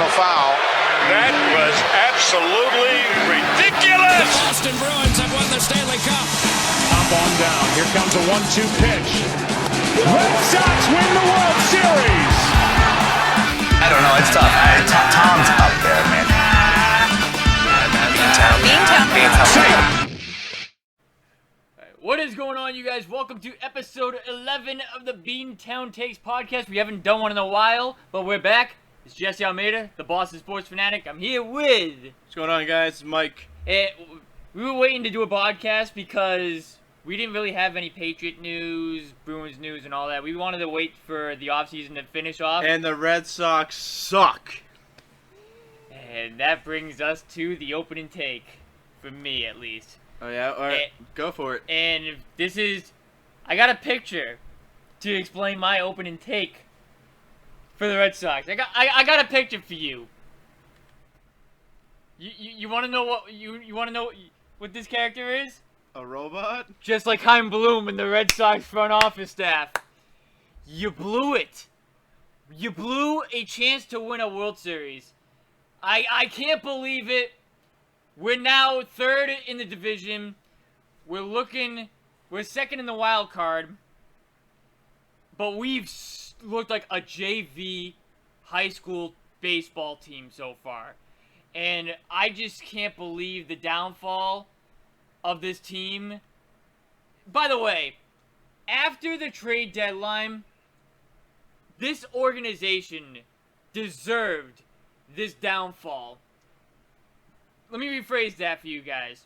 personal foul. That was absolutely ridiculous! The Boston Bruins have won the Stanley Cup. Up on down. Here comes a 1-2 pitch. Red Sox win the World Series. I don't know. It's tough. Tom's up there, man. Beantown. What is going on, you guys? Welcome to episode 11 of the Beantown Takes podcast. We haven't done one in a while, but we're back. It's Jesse Almeida, the Boston sports fanatic. I'm here with... What's going on, guys? It's Mike. We were waiting to do a podcast because we didn't really have any Patriot news, Bruins news, and all that. We wanted to wait for the offseason to finish off. And the Red Sox suck. And that brings us to the opening take, for me at least. Oh, yeah? All right. Go for it. And this is... I got a picture to explain my opening take for the Red Sox. I got a picture for you. You want to know what you want to know what this character is? A robot? Just like Chaim Bloom and the Red Sox front office staff. You blew it. You blew a chance to win a World Series. I can't believe it. We're now third in the division. We're second in the wild card. But we've looked like a JV high school baseball team so far. And I just can't believe the downfall of this team. By the way, after the trade deadline, this organization deserved this downfall. Let me rephrase that for you guys.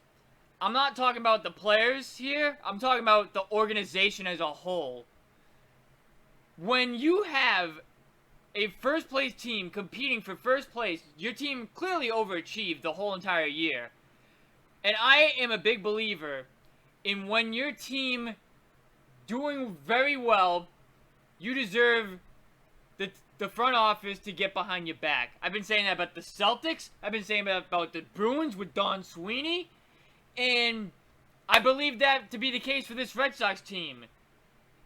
I'm not talking about the players here. I'm talking about the organization as a whole. When you have a first-place team competing for first place, your team clearly overachieved the whole entire year. And I am a big believer in when your team doing very well, you deserve the front office to get behind your back. I've been saying that about the Celtics. I've been saying that about the Bruins with Don Sweeney. And I believe that to be the case for this Red Sox team.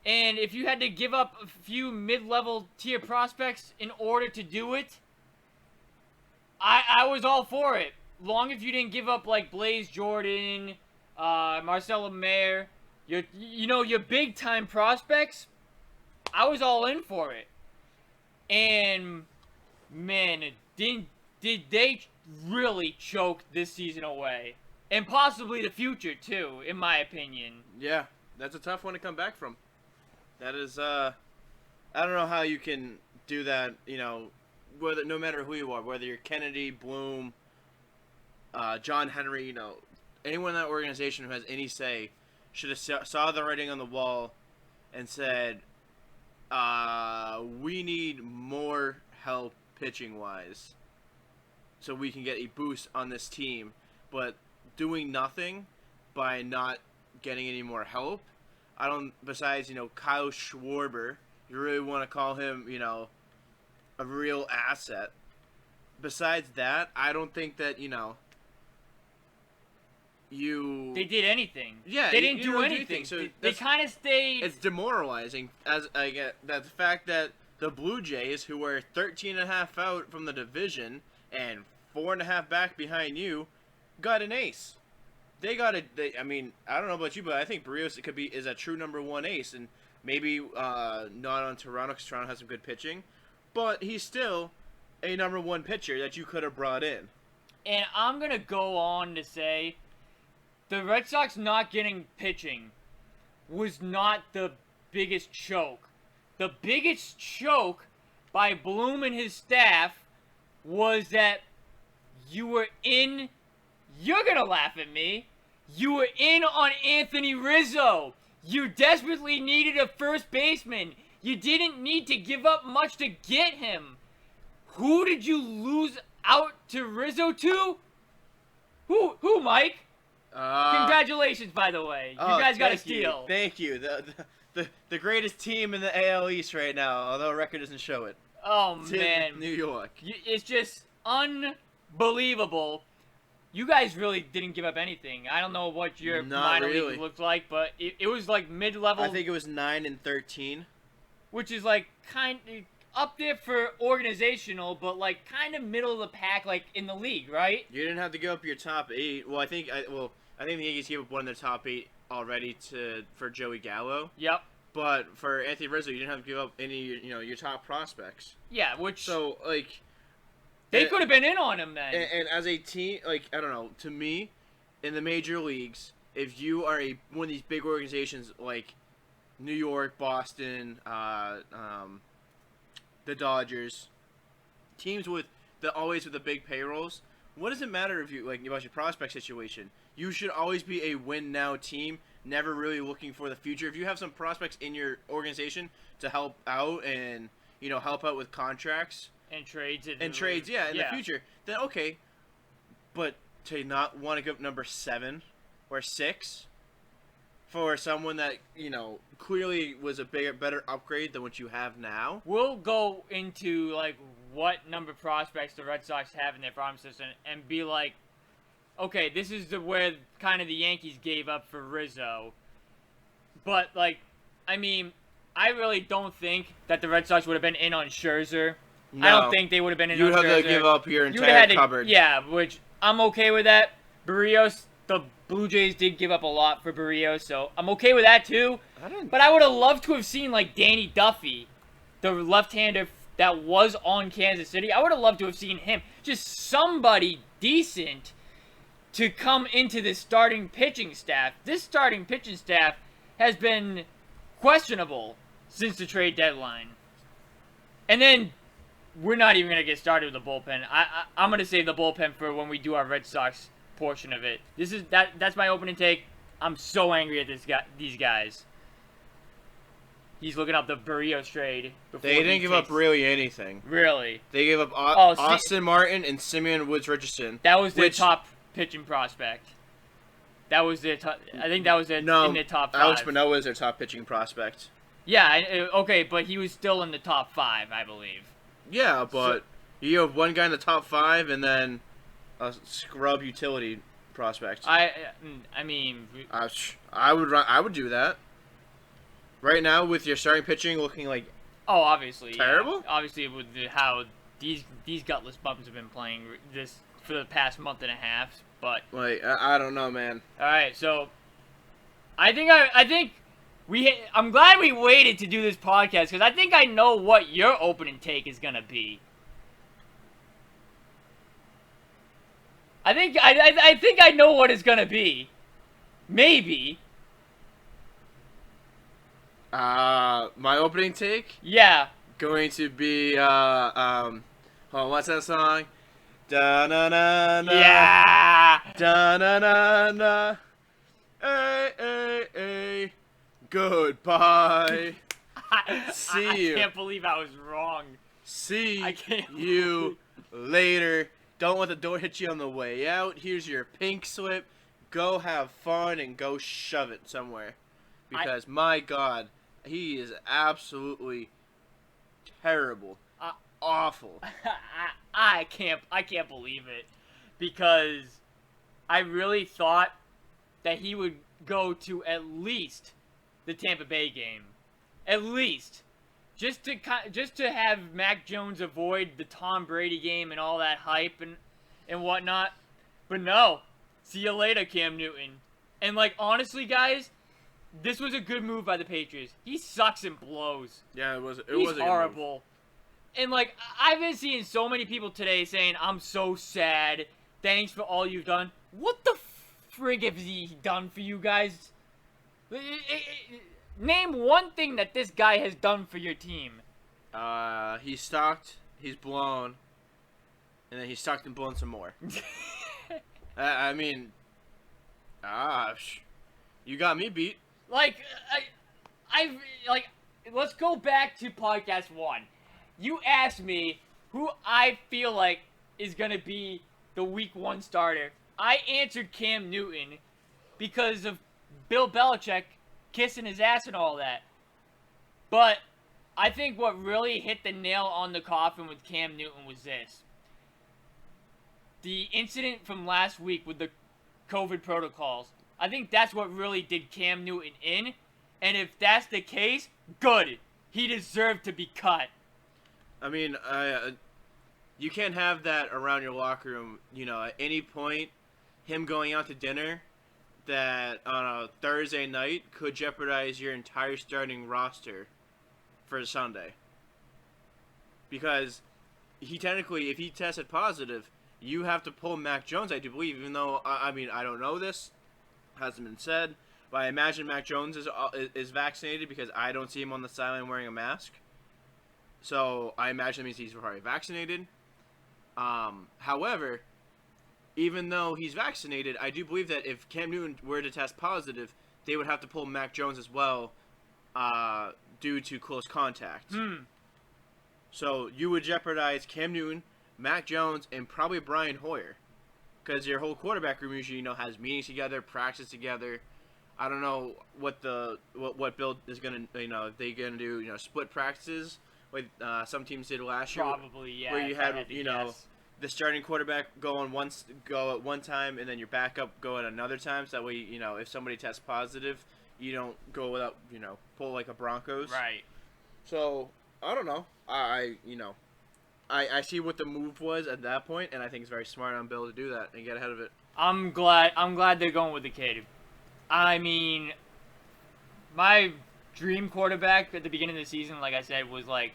And if you had to give up a few mid-level tier prospects in order to do it, I was all for it. Long as you didn't give up like Blaze Jordan, Marcelo Mayer, your big-time prospects, I was all in for it. And, man, did they really choke this season away? And possibly the future, too, in my opinion. Yeah, that's a tough one to come back from. That is, I don't know how you can do that, whether no matter who you are, whether you're Kennedy, Bloom, John Henry, anyone in that organization who has any say should have saw the writing on the wall and said, we need more help pitching-wise so we can get a boost on this team. But doing nothing by not getting any more help, besides, Kyle Schwarber, you really want to call him, a real asset. Besides that, I don't think that, They did anything. Yeah, they didn't do anything. So they kind of stayed. It's demoralizing as I get that the fact that the Blue Jays, who were 13.5 out from the division and 4.5 back behind you, got an ace. They got I don't know about you, but I think Barrios is a true number one ace, and maybe not on Toronto because Toronto has some good pitching, but he's still a number one pitcher that you could have brought in. And I'm gonna go on to say, the Red Sox not getting pitching was not the biggest choke. The biggest choke by Bloom and his staff was that you're gonna laugh at me, you were in on Anthony Rizzo. You desperately needed a first baseman. You didn't need to give up much to get him. Who did you lose out to Rizzo to? Who, Mike? Congratulations, by by the way. You guys got a steal. Thank you. The greatest team in the AL East right now, although record doesn't show it. Oh, man. New York. It's just unbelievable. You guys really didn't give up anything. I don't know what your minor league looked like, but it was like mid-level. I think it was 9-13. Which is like up there for organizational, but like kind of middle of the pack, like in the league, right? You didn't have to give up your top 8. Well, I think the Yankees gave up one of their top 8 already for Joey Gallo. Yep. But for Anthony Rizzo, you didn't have to give up any, your top prospects. Yeah, which So like, they could have been in on him then. and as a team, like I don't know, to me, in the major leagues, if you are one of these big organizations like New York, Boston, the Dodgers, teams always with the big payrolls, what does it matter if you about your prospect situation? You should always be a win now team, never really looking for the future. If you have some prospects in your organization to help out and help out with contracts and trades in the future, then okay. But to not want to give up number 7 or 6 for someone that clearly was a better upgrade than what you have now. We'll go into like what number prospects the Red Sox have in their farm system and be like, okay, this is where kind of the Yankees gave up for Rizzo. But like, I mean, I really don't think that the Red Sox would have been in on Scherzer. No. I don't think they would have been in on Scherzer. You'd have to give up your entire cupboard. Yeah, which I'm okay with that. Barrios, the Blue Jays did give up a lot for Barrios, so I'm okay with that too. But I would have loved to have seen like Danny Duffy, the left-hander that was on Kansas City. I would have loved to have seen him. Just somebody decent to come into this starting pitching staff. This starting pitching staff has been questionable since the trade deadline. And then we're not even going to get started with the bullpen. I'm going to save the bullpen for when we do our Red Sox portion of it. That's my opening take. I'm so angry at these guys. He's looking up the Barrios trade. They didn't give up really anything. Really? They gave up Austin Martin and Simeon Woods Richardson. That was their top pitching prospect. That was their top. I think that was in their top 5. Alex Manoah is their top pitching prospect. Yeah, okay, but he was still in the top 5, I believe. Yeah, but you have one guy in the top 5 and then a scrub utility prospect. I mean, I would do that. Right now, with your starting pitching looking like obviously terrible. Yeah. Obviously, with how these gutless bums have been playing this for the past month and a half, but like I don't know, man. All right, so I think I'm glad we waited to do this podcast because I think I know what your opening take is gonna be. I think I know what it's gonna be. Maybe. My opening take? Yeah. Going to be hold on, what's that song? Da na na na. Yeah. Da na na na. Hey hey hey. Goodbye. See you. I can't believe I was wrong. See you later. Don't let the door hit you on the way out. Here's your pink slip. Go have fun and go shove it somewhere. Because my God, he is absolutely terrible. Awful. I can't believe it. Because I really thought that he would go to at least the Tampa Bay game. At least. Just to have Mac Jones avoid the Tom Brady game and all that hype and whatnot. But no. See you later, Cam Newton. And like honestly, guys, this was a good move by the Patriots. He sucks and blows. Yeah, it was. He's horrible. And like I've been seeing so many people today saying, "I'm so sad. Thanks for all you've done." What the frig has he done for you guys? Name one thing that this guy has done for your team. He's stocked. He's blown. And then he's stocked and blown some more. I mean, you got me beat. Like, let's go back to podcast 1. You asked me who I feel like is gonna be the week 1 starter. I answered Cam Newton because of Bill Belichick kissing his ass and all that. But I think what really hit the nail on the coffin with Cam Newton was this. The incident from last week with the COVID protocols. I think that's what really did Cam Newton in. And if that's the case, good. He deserved to be cut. I mean, you can't have that around your locker room. You know, at any point, him going out to dinner that on a Thursday night could jeopardize your entire starting roster for Sunday. Because he technically, if he tested positive, you have to pull Mac Jones, I do believe, even though, I mean, I don't know this, hasn't been said, but I imagine Mac Jones is vaccinated because I don't see him on the sideline wearing a mask. So I imagine that means he's probably vaccinated. However, even though he's vaccinated, I do believe that if Cam Newton were to test positive, they would have to pull Mac Jones as well due to close contact. So you would jeopardize Cam Newton, Mac Jones, and probably Brian Hoyer. Because your whole quarterback room usually, has meetings together, practice together. I don't know what Bill is going to, if they're going to do, split practices like some teams did last year. Probably, yeah. Where you had, the starting quarterback go at one time, and then your backup go at another time. So that way, if somebody tests positive, you don't go without, pull like a Broncos. Right. So I don't know. I see what the move was at that point, and I think it's very smart on Bill to do that and get ahead of it. I'm glad they're going with the kid. I mean, my dream quarterback at the beginning of the season, like I said, was like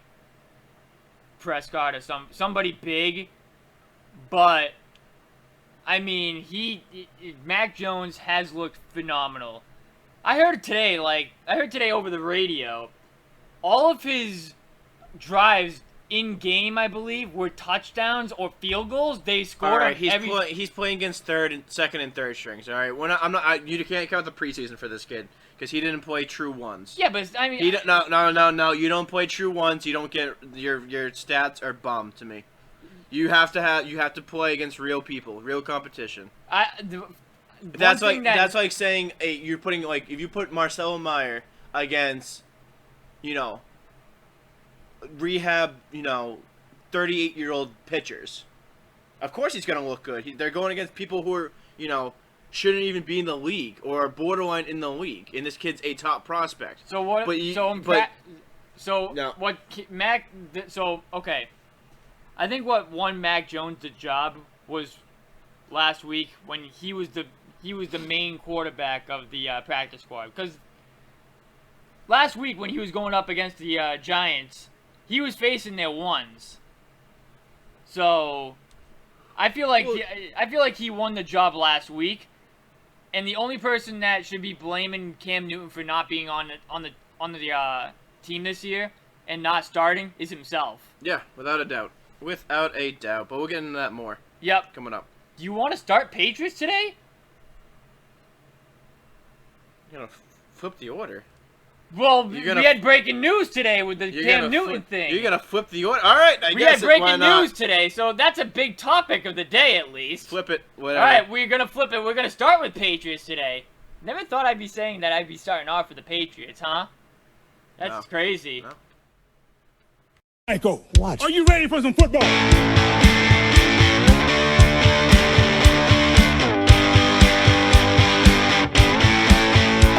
Prescott or somebody big. But I mean, Mac Jones has looked phenomenal. I heard today over the radio, all of his drives in game, I believe, were touchdowns or field goals. They scored. All right, he's playing against second and third strings. All right, you can't count the preseason for this kid because he didn't play true ones. Yeah, but I mean, no. You don't play true ones. You don't get your stats are bummed to me. You have to play against real people, real competition. That's like saying you're putting if you put Marcelo Meyer against, rehab, 38-year-old pitchers. Of course he's gonna look good. They're going against people who are, shouldn't even be in the league or are borderline in the league. And this kid's a top prospect. So what? Okay. I think what won Mac Jones the job was last week when he was the main quarterback of the practice squad. Because last week when he was going up against the Giants, he was facing their ones. So I feel like he won the job last week, and the only person that should be blaming Cam Newton for not being on the team this year and not starting is himself. Yeah, without a doubt. Without a doubt. But we'll get into that more. Yep. Coming up. Do you want to start Patriots today? You're going to flip the order. Well, we had breaking news today with the Cam Newton thing. You're going to flip the order? All right, I guess. We had breaking news today, so that's a big topic of the day at least. Flip it. Whatever. All right, we're going to flip it. We're going to start with Patriots today. Never thought I'd be saying that I'd be starting off for the Patriots, huh? That's crazy. No. Michael, watch. Are you ready for some football? I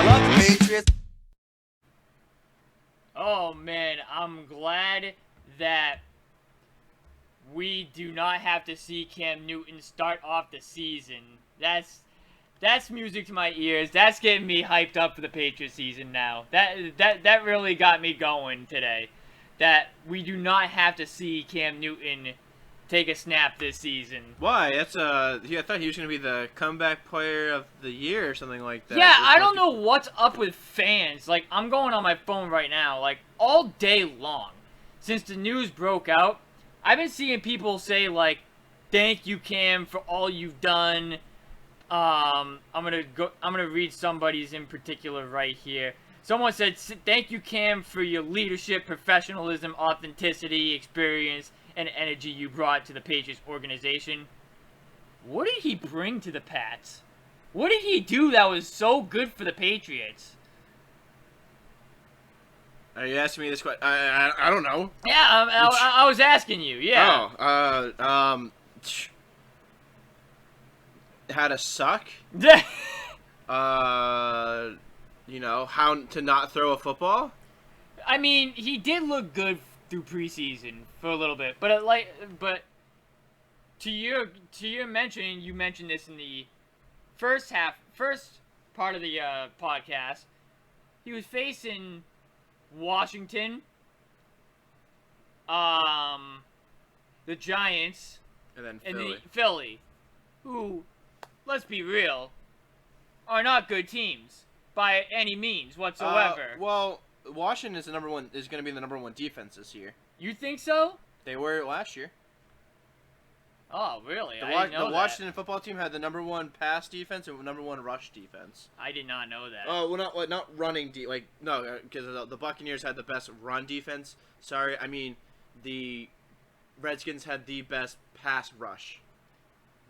love the Patriots. Oh man, I'm glad that we do not have to see Cam Newton start off the season. That's music to my ears. That's getting me hyped up for the Patriots season now. That really got me going today. That we do not have to see Cam Newton take a snap this season. Why? I thought he was going to be the comeback player of the year or something like that. Yeah, I don't know what's up with fans. Like, I'm going on my phone right now, like, all day long. Since the news broke out, I've been seeing people say, like, thank you, Cam, for all you've done. I'm gonna read somebody's in particular right here. Someone said, thank you, Cam, for your leadership, professionalism, authenticity, experience, and energy you brought to the Patriots organization. What did he bring to the Pats? What did he do that was so good for the Patriots? Are you asking me this question? I don't know. Yeah, I was asking you, yeah. How to suck? How to not throw a football? I mean, he did look good through preseason for a little bit. But to your mention, you mentioned this in the first part of the podcast. He was facing Washington, the Giants, And then and Philly. Philly, who, let's be real, are not good teams by any means whatsoever. Well, Washington is going to be the number one defense this year. You think so? They were last year. Oh, really? The, I didn't know the that. Washington football team had the number one pass defense and number one rush defense. I did not know that. Oh, well, not running no, because the Buccaneers had the best run defense. Sorry, I mean the Redskins had the best pass rush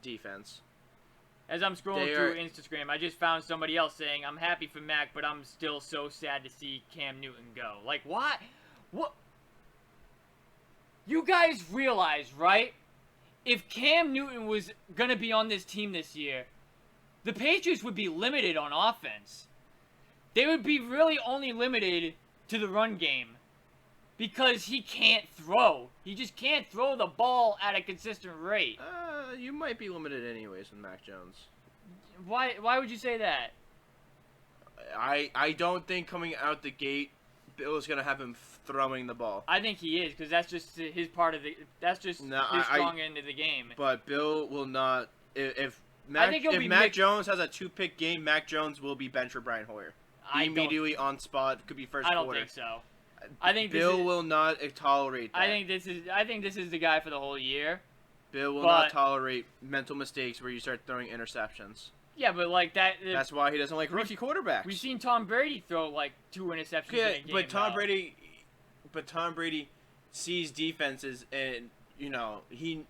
defense. As I'm scrolling They through are- Instagram, I just found somebody else saying, "I'm happy for Mac, but I'm still so sad to see Cam Newton go." Like, what? What? You guys realize, right? If Cam Newton was gonna be on this team this year, the Patriots would be limited on offense. They would be really only limited to the run game. Because he can't throw. He just can't throw the ball at a consistent rate. You might be limited anyways with Mac Jones. Why would you say that? I don't think coming out the gate, Bill is gonna have him throwing the ball. I think he is, because that's just his part of the. That's just No, his strong end of the game. But Bill will not. If I think he'll be Mac mixed- Jones has a 2-pick game, Mac Jones will be bench for Brian Hoyer. Immediately on spot, could be first I don't quarter. think so. I think Bill this is, will not tolerate that. I think this is the guy for the whole year. Bill will but- not tolerate mental mistakes where you start throwing interceptions. Yeah, but like that. That's why he doesn't like rookie quarterbacks. We've seen Tom Brady throw like 2 interceptions Yeah, in a game. but Tom though. Brady sees defenses, and he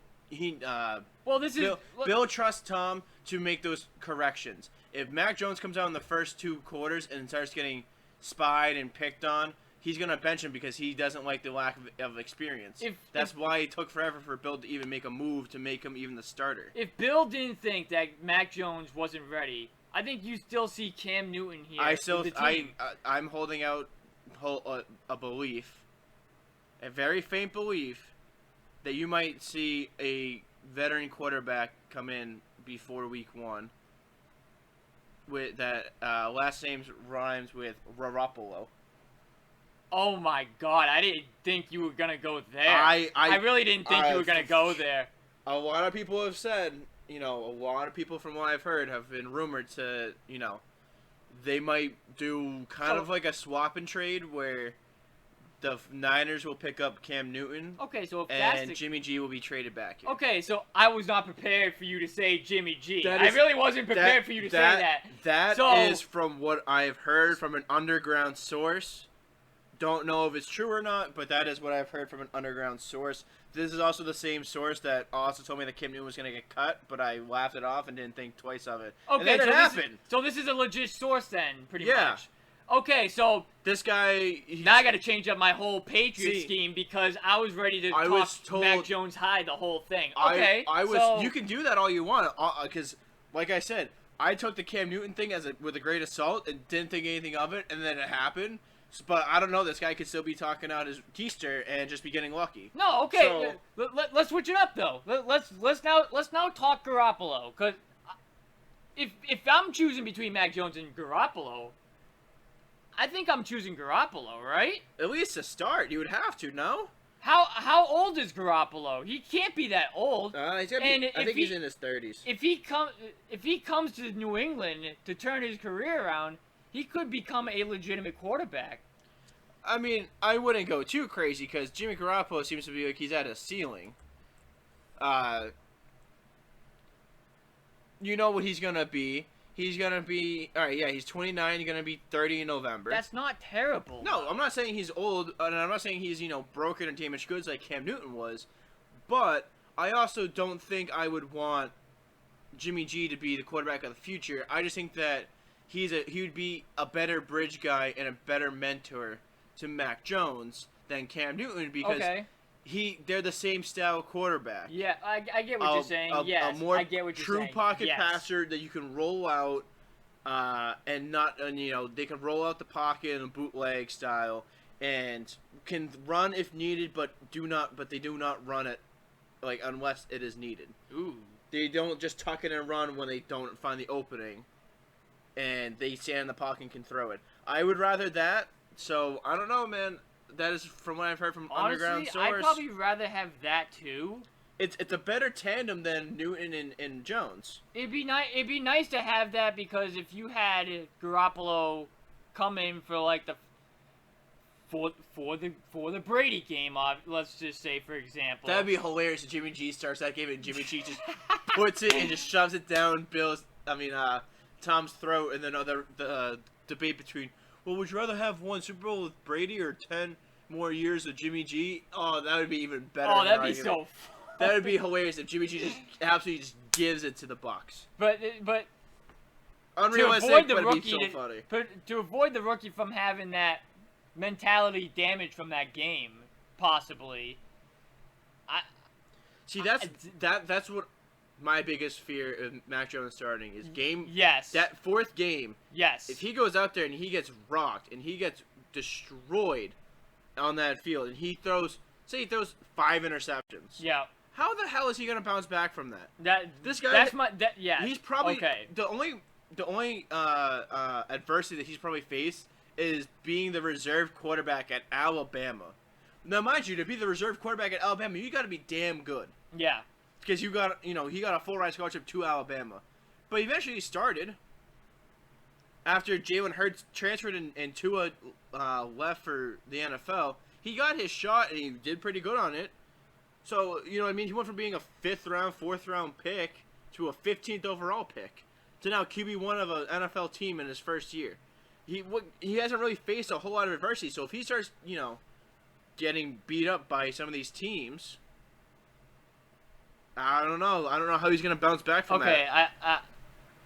Well, this is Bill trusts Tom to make those corrections. If Mac Jones comes out in the first 2 quarters and starts getting spied and picked on, he's gonna bench him because he doesn't like the lack of experience. That's why it took forever for Bill to even make a move to make him even the starter. If Bill didn't think that Mac Jones wasn't ready, I think you still see Cam Newton here. with the team. I'm holding out a belief, a very faint belief, that you might see a veteran quarterback come in before week 1 with that last name rhymes with Garoppolo. Oh my God! I didn't think you were gonna go there. I really didn't think you were gonna go there. A lot of people have said, a lot of people from what I've heard have been rumored to, they might do kind of like a swap and trade where the Niners will pick up Cam Newton. Okay, so if that's And the... Jimmy G will be traded back here. Okay, so I was not prepared for you to say Jimmy G. That I is- really wasn't prepared for you to say that. That So- is from what I've heard from an underground source. Don't know if it's true or not, but that is what I've heard from an underground source. This is also the same source that also told me that Cam Newton was going to get cut, but I laughed it off and didn't think twice of it. Okay, and then so it this happened. so this is a legit source then, pretty Yeah. much. Okay, so This guy... now I got to change up my whole Patriots See, scheme because I was ready to I talk was told- Mac Jones high the whole thing. Okay, I was. so You can do that all you want, because, like I said, I took the Cam Newton thing with a grain of salt and didn't think anything of it, and then it happened. But I don't know. This guy could still be talking out his keister and just be getting lucky. No, okay. So- Let's switch it up though. Let's now talk Garoppolo, because if I'm choosing between Mac Jones and Garoppolo, I think I'm choosing Garoppolo, right? At least to start, you would have to. No. How old is Garoppolo? He can't be that old. He's gotta And be, I if think he's he- in his 30s. If he comes to New England to turn his career around, he could become a legitimate quarterback. I mean, I wouldn't go too crazy because Jimmy Garoppolo seems to be like he's at a ceiling. You know what he's gonna be? He's gonna be he's 29. He's gonna be 30 in November. That's not terrible. No, I'm not saying he's old, and I'm not saying he's broken or damaged goods like Cam Newton was, but I also don't think I would want Jimmy G to be the quarterback of the future. I just think that he would be a better bridge guy and a better mentor to Mac Jones than Cam Newton because they're the same style quarterback. Yeah, I get what you're saying. Yes, a more I get what you're true saying. pocket Yes. passer that you can roll out, and they can roll out the pocket in a bootleg style and can run if needed, but they do not run it like unless it is needed. Ooh. They don't just tuck it and run when they don't find the opening, and they stand in the pocket and can throw it. I would rather that. So I don't know, man. That is from what I've heard from underground source. I'd probably rather have that too. It's a better tandem than Newton and Jones. It'd be nice to have that, because if you had Garoppolo come in for like for the Brady game, let's just say, for example, That'd be hilarious if Jimmy G starts that game and Jimmy G just puts it and just shoves it down Tom's throat, and then the debate between, well, would you rather have one Super Bowl with Brady or 10 more years with Jimmy G? Oh, that would be even better. Oh, that'd be so fun. That would be hilarious if Jimmy G just absolutely just gives it to the Bucs. But unrealistic, to avoid the but it'd be rookie so funny. to avoid the rookie from having that mentality damage from that game, possibly. That's what my biggest fear of Mac Jones starting is game. Yes. That fourth game. Yes. If he goes out there and he gets rocked and he gets destroyed on that field and he throws 5 interceptions. Yeah. How the hell is he gonna bounce back from that? He's probably okay. The only adversity that he's probably faced is being the reserve quarterback at Alabama. Now, mind you, to be the reserve quarterback at Alabama, you got to be damn good. Yeah. Because he got a full ride scholarship to Alabama, but eventually he started. After Jalen Hurts transferred and Tua left for the NFL, he got his shot and he did pretty good on it. So, you know what I mean? He went from being a 5th round, 4th round pick to a 15th overall pick to now QB1 of an NFL team in his first year. He hasn't really faced a whole lot of adversity. So if he starts, getting beat up by some of these teams, I don't know. I don't know how he's going to bounce back from that. Okay,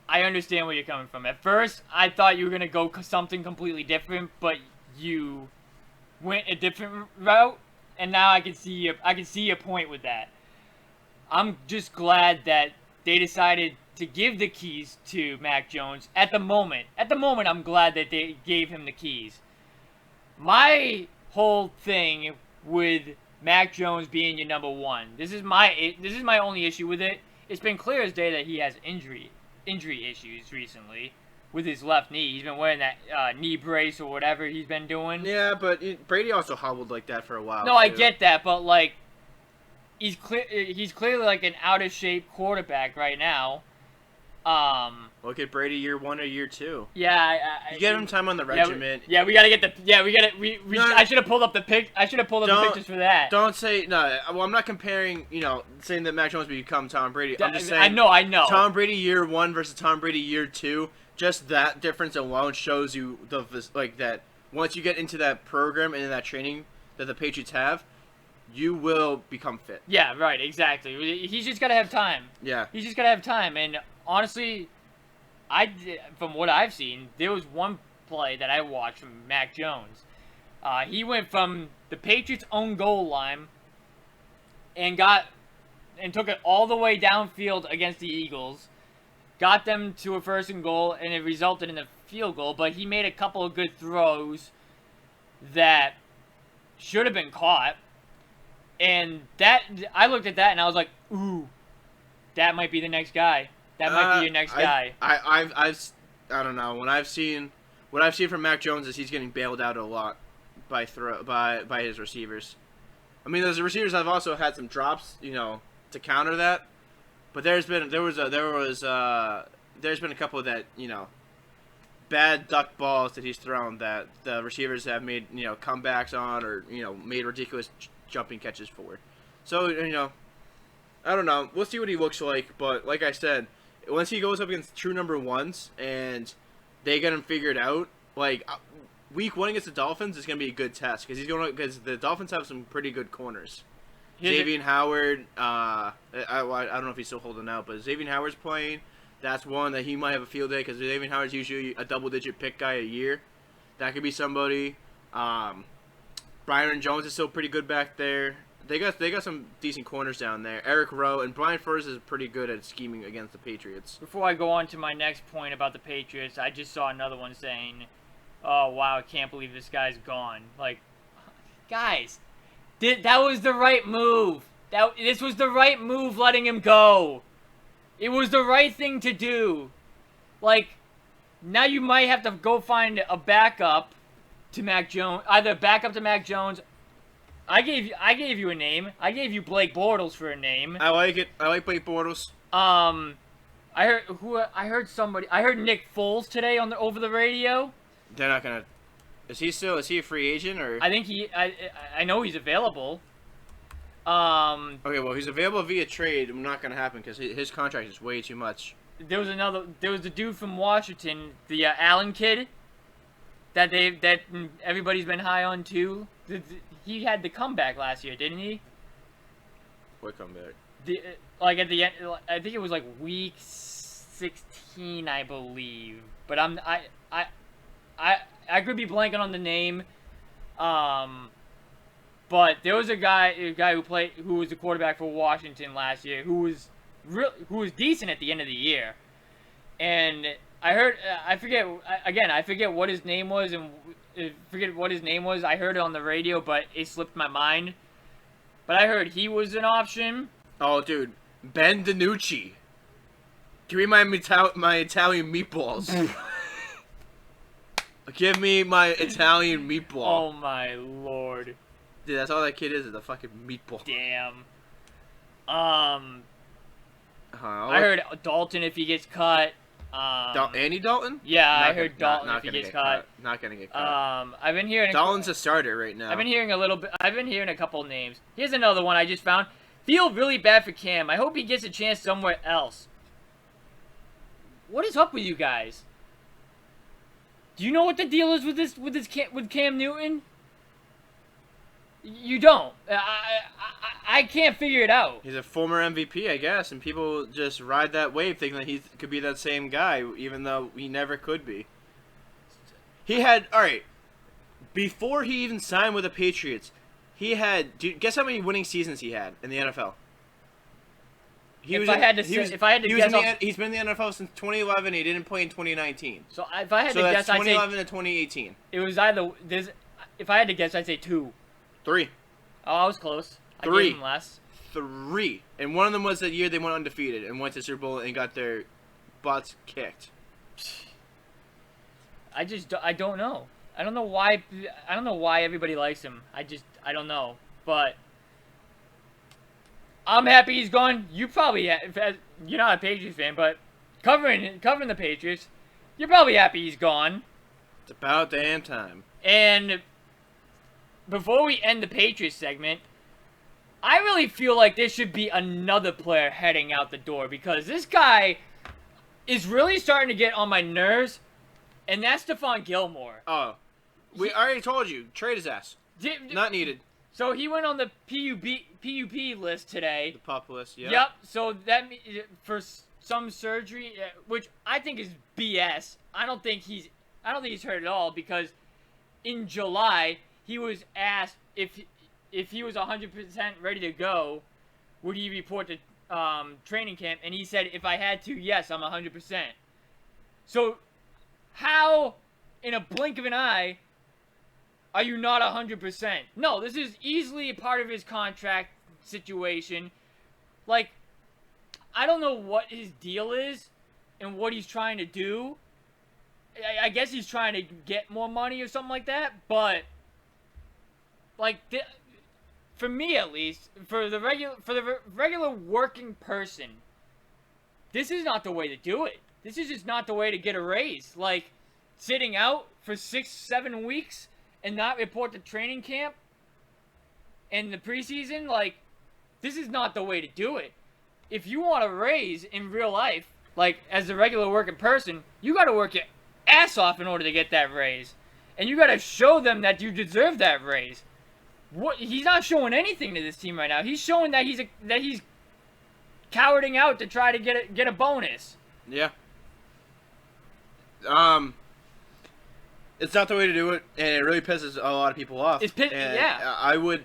I understand where you're coming from. At first, I thought you were going to go something completely different, but you went a different route, and now I can see your point with that. I'm just glad that they decided to give the keys to Mac Jones at the moment. At the moment, I'm glad that they gave him the keys. My whole thing with Mac Jones being your number one, this is my only issue with it. It's been clear as day that he has injury issues recently with his left knee. He's been wearing that knee brace or whatever he's been doing. Yeah, but Brady also hobbled like that for a while. No, I get that, but like, he's clearly like an out of shape quarterback right now. Look at Brady year 1 or year 2. Yeah, you get him time on the regiment. I should have pulled up the pictures for that. Don't say no. Well, I'm not comparing. Saying that Mac Jones will become Tom Brady. I'm just saying. I know. Tom Brady year 1 versus Tom Brady year 2. Just that difference alone shows you that once you get into that program and in that training that the Patriots have, you will become fit. Yeah, right. Exactly. He's just gotta have time. Yeah. He's just gotta have time. And honestly, from what I've seen, there was one play that I watched from Mac Jones. He went from the Patriots' own goal line and took it all the way downfield against the Eagles, got them to a 1st and goal, and it resulted in a field goal. But he made a couple of good throws that should have been caught, and I looked at that and I was like, ooh, that might be the next guy. That might be your next guy. I don't know. What I've seen from Mac Jones is he's getting bailed out a lot by his receivers. I mean, those receivers have also had some drops, to counter that. But there's been a couple of that, bad duck balls that he's thrown that the receivers have made, comebacks on or, made ridiculous jumping catches for. So, I don't know. We'll see what he looks like. But like I said, once he goes up against true number ones and they get him figured out, like week 1 against the Dolphins is going to be a good test because the Dolphins have some pretty good corners. Xavier Howard, I don't know if he's still holding out, but Xavier Howard's playing. That's one that he might have a field day because Xavier Howard's usually a double-digit pick guy a year. That could be somebody. Byron Jones is still pretty good back there. They got some decent corners down there. Eric Rowe and Brian Flores is pretty good at scheming against the Patriots. Before I go on to my next point about the Patriots, I just saw another one saying, "Oh wow, I can't believe this guy's gone." Like, guys, that was the right move. This was the right move, letting him go. It was the right thing to do. Like, now you might have to go find a backup to Mac Jones. Either backup to Mac Jones. I gave you a name. I gave you Blake Bortles for a name. I like it. I like Blake Bortles. I heard Nick Foles today over the radio. They're not gonna. Is he a free agent or? I think I know he's available. Okay, well, he's available via trade. Not gonna happen because his contract is way too much. There was the dude from Washington, the Allen kid, that everybody's been high on too. He had the comeback last year, didn't he? What comeback? Like at the end, I think it was like week 16, I believe. But I could be blanking on the name. But there was a guy who was the quarterback for Washington last year who was decent at the end of the year. And I forget what his name was I heard it on the radio, but it slipped my mind. But I heard he was an option. Oh, dude, Ben DiNucci. Give me my Italian meatballs. Give me my Italian meatball. Oh my lord. Dude, that's all that kid is a fucking meatball. Damn. I heard Dalton if he gets cut. Andy Dalton? Yeah, I heard Dalton if he gets cut. Not gonna get cut. I've been hearing Dalton's a starter right now. I've been hearing a couple names. Here's another one I just found. Feel really bad for Cam. I hope he gets a chance somewhere else. What is up with you guys? Do you know what the deal is with Cam Newton? You don't. I can't figure it out. He's a former MVP, I guess, and people just ride that wave thinking that he could be that same guy, even though he never could be. Before he even signed with the Patriots, guess how many winning seasons he had in the NFL? If I had to guess, he's been in the NFL since 2011. He didn't play in 2019. So if I had to that's guess, 2011 to 2018. It was either this. If I had to guess, I'd say 2. 3. Oh, I was close. 3. I gave him less. 3. And one of them was the year they went undefeated and went to Super Bowl and got their butts kicked. I don't know. I don't know why everybody likes him. I don't know. But I'm happy he's gone. You're not a Patriots fan, but covering the Patriots, you're probably happy he's gone. It's about damn time. And before we end the Patriots segment, I really feel like there should be another player heading out the door because this guy is really starting to get on my nerves, and that's Stephon Gilmore. Oh, we already told you, trade his ass. Not needed. So he went on the PUP list today. The PUP list, yeah. Yep. So that for some surgery, which I think is BS. I don't think he's hurt at all because in July he was asked if he was 100% ready to go, would he report to training camp? And he said, if I had to, yes, I'm 100%. So how, in a blink of an eye, are you not 100%? No, this is easily a part of his contract situation. Like, I don't know what his deal is and what he's trying to do. I guess he's trying to get more money or something like that, but like for me at least, for the regular working person, this is not the way to do it. This is just not the way to get a raise. Like sitting out for 6-7 weeks and not report to training camp and the preseason, like this is not the way to do it. If you want a raise in real life, like as a regular working person, you got to work your ass off in order to get that raise, and you got to show them that you deserve that raise. He's not showing anything to this team right now. He's showing that he's cowarding out to try to get a bonus. Yeah. It's not the way to do it, and it really pisses a lot of people off. Yeah. I would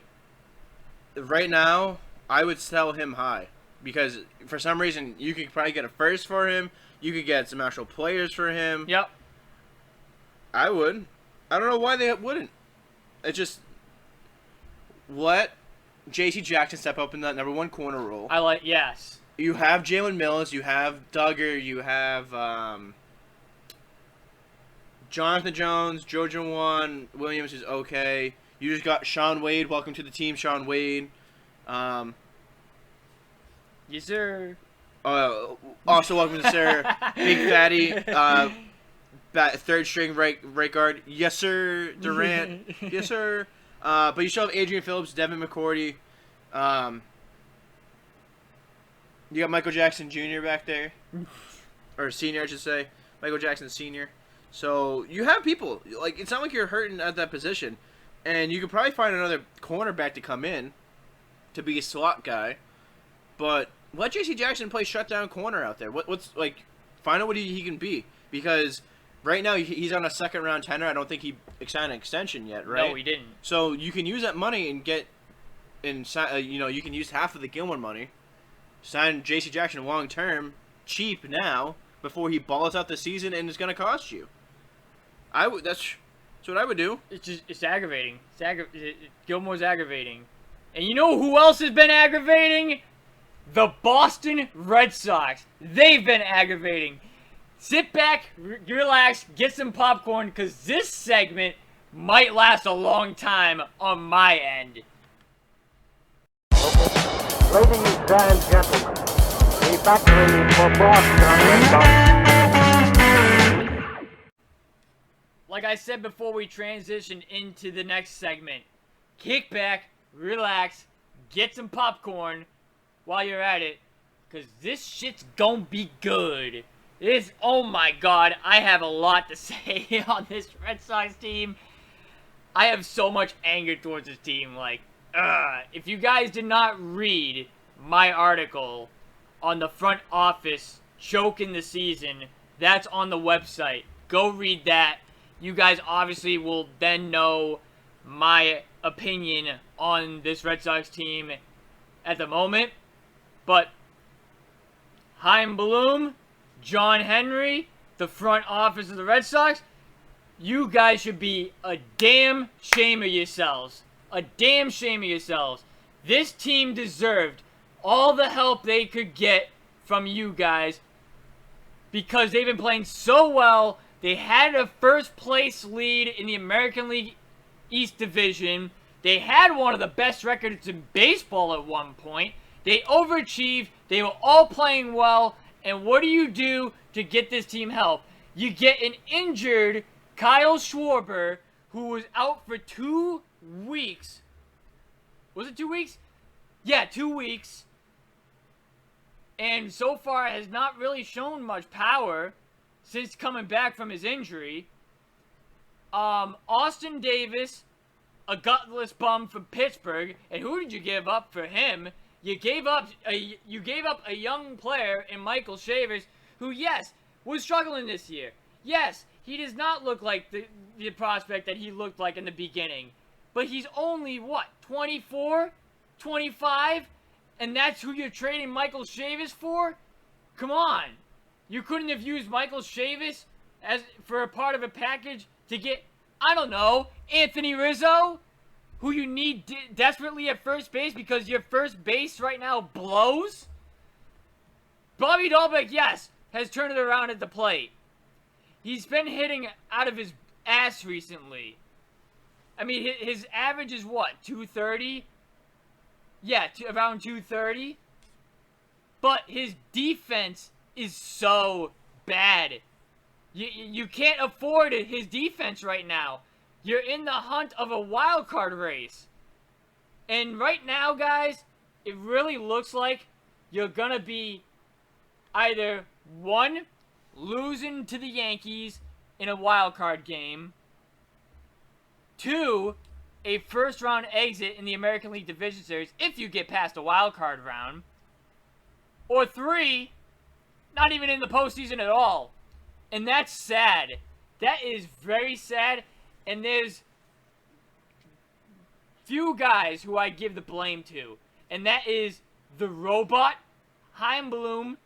right now. I would sell him high because for some reason you could probably get a first for him. You could get some actual players for him. Yep. I would. I don't know why they wouldn't. It just let J.C. Jackson step up in that number 1 corner role. Yes. You have Jalen Mills, you have Duggar, you have Jonathan Jones, Georgia Juan Williams is okay. You just got Sean Wade. Welcome to the team, Sean Wade. Yes, sir. Also welcome to Sir Big Fatty. Third string right guard. Yes, sir. Durant. Yes, sir. But you still have Adrian Phillips, Devin McCourty. You got Michael Jackson Jr. back there. Or senior, I should say. Michael Jackson Sr. So you have people. Like, it's not like you're hurting at that position. And you could probably find another cornerback to come in to be a slot guy. But let J.C. Jackson play shutdown corner out there. Find out what he can be. Because right now he's on a second-round tender. I don't think he signed an extension yet, right? No, he didn't. So you can use that money and get, you can use half of the Gilmore money. Sign J.C. Jackson long-term, cheap now, before he balls out the season and it's going to cost you. That's what I would do. It's aggravating. Gilmore's aggravating. And you know who else has been aggravating? The Boston Red Sox. They've been aggravating. Sit back, relax, get some popcorn, because this segment might last a long time on my end. Ladies and gentlemen, the battery for Boston Red Sox. Like I said before we transition into the next segment, kick back, relax, get some popcorn while you're at it, because this shit's gonna be good. Oh my god, I have a lot to say on this Red Sox team. I have so much anger towards this team, if you guys did not read my article on the front office choking the season, that's on the website. Go read that. You guys obviously will then know my opinion on this Red Sox team at the moment. But Chaim Bloom, John Henry, the front office of the Red Sox, you guys should be a damn shame of yourselves. A damn shame of yourselves. This team deserved all the help they could get from you guys because they've been playing so well. They had a first place lead in the American League East Division. They had one of the best records in baseball at one point. They overachieved. They were all playing well. And what do you do to get this team help? You get an injured Kyle Schwarber who was out for 2 weeks. Was it 2 weeks? Yeah, 2 weeks. And so far has not really shown much power since coming back from his injury. Austin Davis, a gutless bum from Pittsburgh. And who did you give up for him? You gave up a young player in Michael Shavers who, yes, was struggling this year. Yes, he does not look like the prospect that he looked like in the beginning. But he's only, 24? 25? And that's who you're trading Michael Chavis for? Come on. You couldn't have used Michael Chavis for a part of a package to get, I don't know, Anthony Rizzo? Who you need desperately at first base because your first base right now blows? Bobby Dahlbeck, yes, has turned it around at the plate. He's been hitting out of his ass recently. I mean, his average is 230? Yeah, around 230. But his defense is so bad. You can't afford his defense right now. You're in the hunt of a wild card race. And right now, guys, it really looks like you're going to be either, 1, losing to the Yankees in a wild card game. 2, a first-round exit in the American League Division Series if you get past a wild card round. Or 3, not even in the postseason at all. And that's sad. That is very sad. And there's few guys who I give the blame to. And that is the robot, Chaim Bloom.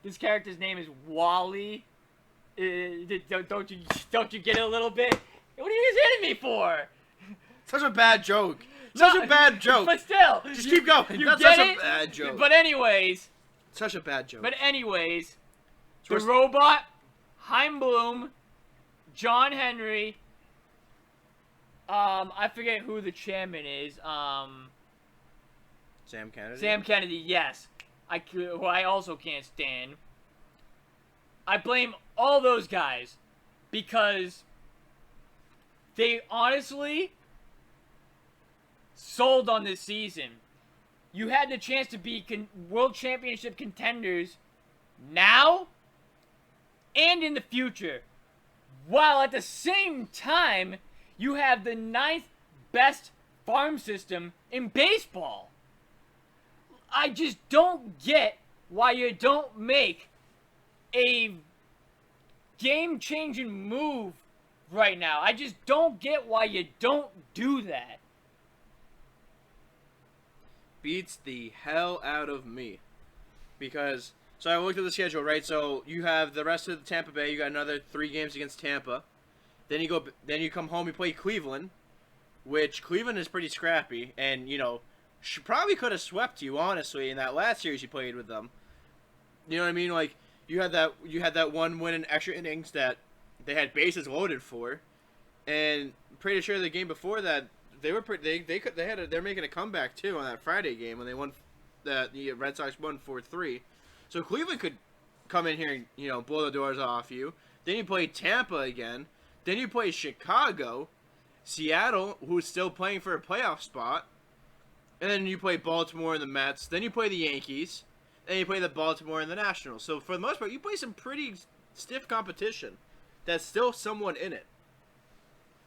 This character's name is Wally. Don't you get it a little bit? What are you guys hitting me for? Such a bad joke. Such a bad joke. But still. Just keep going. You That's get such it? a bad joke. But anyways. Such a bad joke. But anyways. The Where's- robot, Heim Bloom, John Henry. I forget who the chairman is. Sam Kennedy. Sam Kennedy, yes. Who I also can't stand. I blame all those guys because they honestly sold on this season. You had the chance to be world championship contenders now and in the future, while at the same time you have the 9th best farm system in baseball. I just don't get why you don't make a game-changing move right now. I just don't get why you don't do that. Beats the hell out of me. Because, so I looked at the schedule, right? So you have the rest of the Tampa Bay. You got another 3 games against Tampa. Then you come home, you play Cleveland, which Cleveland is pretty scrappy. And, you know, she probably could have swept you, honestly, in that last series you played with them. You know what I mean? Like, you had that one win in extra innings that they had bases loaded for, and pretty sure the game before that they're making a comeback too on that Friday game when they won. The Red Sox won 4-3, so Cleveland could come in here and, you know, blow the doors off you. Then you play Tampa again. Then you play Chicago, Seattle, who's still playing for a playoff spot. And then you play Baltimore and the Mets. Then you play the Yankees. And you play the Baltimore and the Nationals. So for the most part, you play some pretty stiff competition that's still someone in it.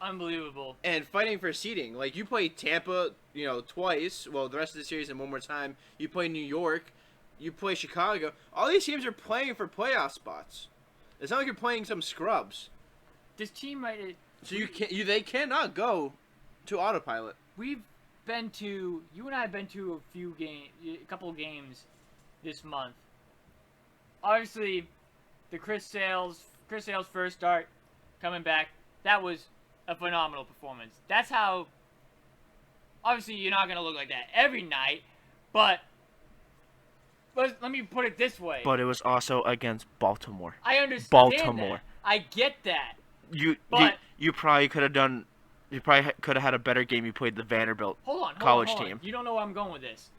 Unbelievable. And fighting for seeding. Like, you play Tampa, you know, twice. Well, the rest of the series and one more time. You play New York. You play Chicago. All these teams are playing for playoff spots. It's not like you're playing some scrubs. This team right. So they cannot go to autopilot. You and I have been to a couple of games this month. Obviously, the Chris Sale's first start coming back, that was a phenomenal performance. That's how. Obviously, you're not gonna look like that every night, but let me put it this way. But it was also against Baltimore. I understand Baltimore. that. I get that. You probably could have done. You probably could have had a better game. You played the Vanderbilt college team. You don't know where I'm going with this.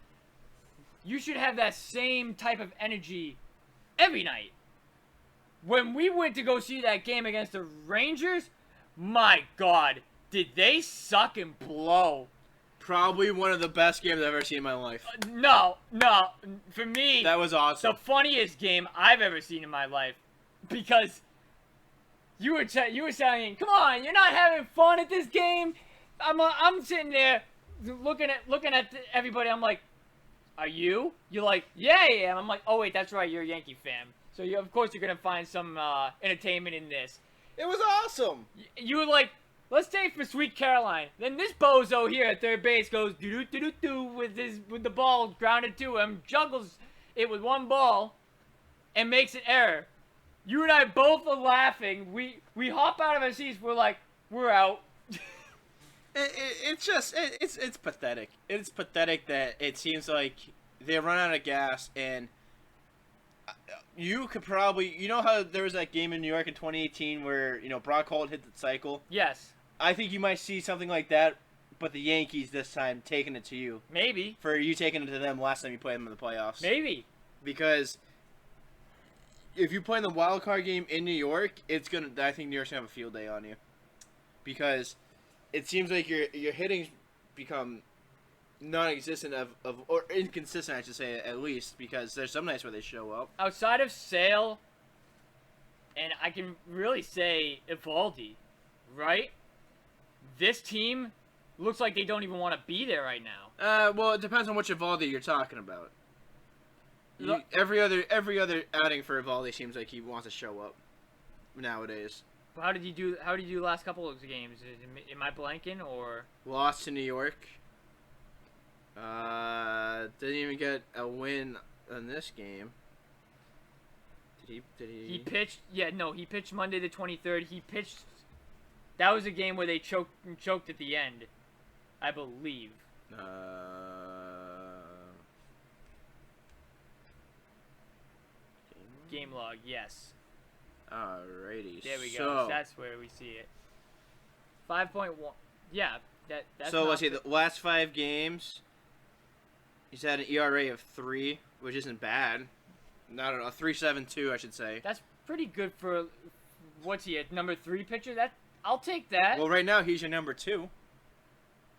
You should have that same type of energy every night. When we went to go see that game against the Rangers, my God, did they suck and blow. Probably one of the best games I've ever seen in my life. No. For me, that was awesome. The funniest game I've ever seen in my life. Because you were saying, come on, you're not having fun at this game. I'm sitting there looking at everybody. I'm like, are you? You're like, yeah, I am. I'm like, oh wait, that's right, you're a Yankee fan. So of course you're gonna find some entertainment in this. It was awesome. You were like, let's take for Sweet Caroline. Then this bozo here at third base goes do with the ball grounded to him, juggles it with one ball, and makes an error. You and I both are laughing. We hop out of our seats. We're like, we're out. It's pathetic. It's pathetic that it seems like they run out of gas, and you could probably, you know how there was that game in New York in 2018 where, you know, Brock Holt hit the cycle? Yes. I think you might see something like that, but the Yankees this time taking it to you. Maybe. For you taking it to them last time you played them in the playoffs. Maybe. Because if you play in the wild card game in New York, I think New York's gonna have a field day on you. Because it seems like your hitting's become non-existent or inconsistent, I should say, at least, because there's some nights where they show up. Outside of Sale, and I can really say Evaldi, right? This team looks like they don't even want to be there right now. Well, it depends on which Evaldi you're talking about. Every other outing for Evaldi seems like he wants to show up nowadays. How did you do the last couple of games? Am I blanking or? Lost to New York. Didn't even get a win in this game. Did he? He pitched. Yeah, no, he pitched Monday the 23rd. He pitched. That was a game where they choked at the end. I believe. Game log, yes. Alrighty. There we go. That's where we see it. 5.1. Yeah, that's. So let's see. The last 5 games, he's had an ERA of 3, which isn't bad. I don't know, 3.72, I should say. That's pretty good for. What's he at? Number 3 pitcher? I'll take that. Well, right now he's your number 2.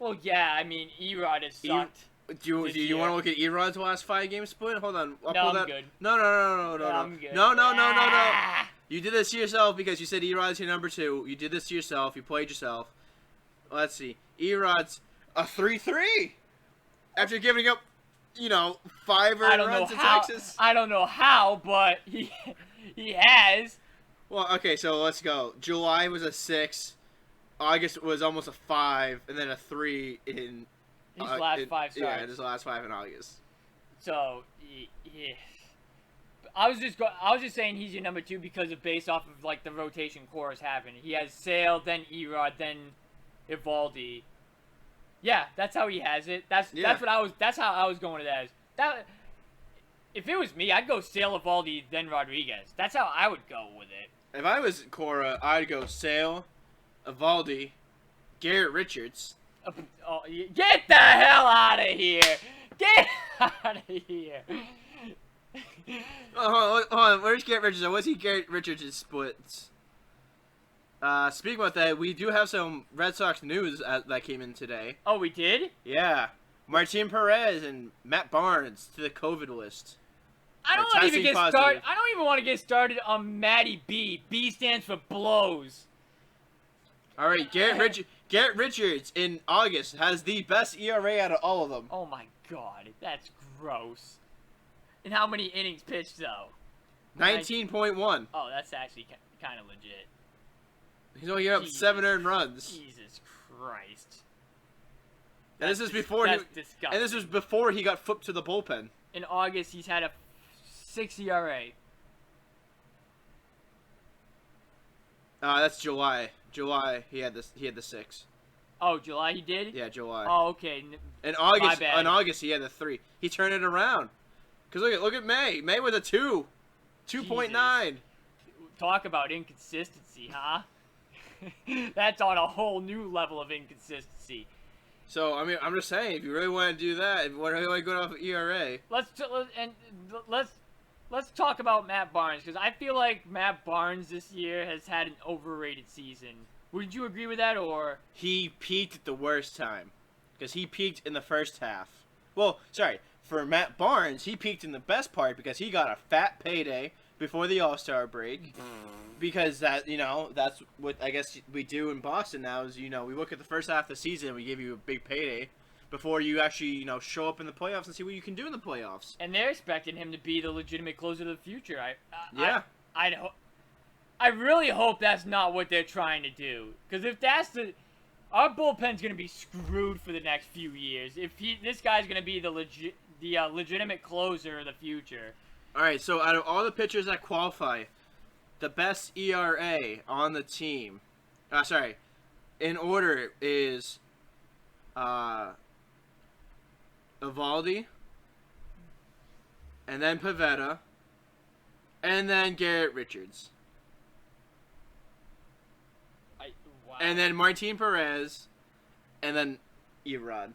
Well, yeah. I mean, Erod has sucked. Do you want to look at Erod's last 5 game split? Hold on. I'm good. No. I'm good. No. You did this to yourself because you said Erod's your number 2. You did this to yourself. You played yourself. Let's see. Erod's a 3-3 after giving up, 5 runs to Texas. I don't know how, but he has. Well, okay, so let's go. July was a 6. August was almost a 5, and then a 3 in. His last 5 starts. Yeah, his last 5 in August. So, yeah. I was just saying he's your number 2 because of based off of like the rotation core is happening. He has Sale, then Erod, then Evaldi. Yeah, that's how he has it. That's how I was going to that. If it was me, I'd go Sale, Evaldi, then Rodriguez. That's how I would go with it. If I was Cora, I'd go Sale, Evaldi, Garrett Richards. Get the hell out of here! Get out of here! Hold on. Where's Garrett Richards? What's Garrett Richards' splits? Speaking about that, we do have some Red Sox news that came in today. Oh, we did? Yeah. Martin Perez and Matt Barnes to the COVID list. I don't even want to get started on Matty B. B stands for blows. All right, Garrett Richards in August has the best ERA out of all of them. Oh my God, that's gross. And how many innings pitched though? 19.1. Oh, that's actually kind of legit. He's only up 7 earned runs. Jesus Christ. And this is before he got flipped to the bullpen. In August, he's had a 6 ERA. That's July. July, he had the 6. Oh, July he did? Yeah, July. Oh, okay. In August, he had a 3. He turned it around. Cause look at May. May was a 2, 2.9. Talk about inconsistency, huh? That's on a whole new level of inconsistency. So I mean, I'm just saying, if you really want to do that, if you really want to go off of ERA, let's talk about Matt Barnes because I feel like Matt Barnes this year has had an overrated season. Would you agree with that, or he peaked at the worst time? Because he peaked in the first half. Well, sorry, for Matt Barnes, he peaked in the best part because he got a fat payday before the All-Star break. Because that's what I guess we do in Boston now is, we look at the first half of the season and we give you a big payday before you actually, show up in the playoffs and see what you can do in the playoffs. And they're expecting him to be the legitimate closer to the future. I really hope that's not what they're trying to do. Because if that's our bullpen's going to be screwed for the next few years. If this guy's going to be the legitimate closer of the future. All right, so out of all the pitchers that qualify, the best ERA on the team, in order is Evaldi, and then Pivetta, and then Garrett Richards. Wow. And then Martin Perez, and then Erod.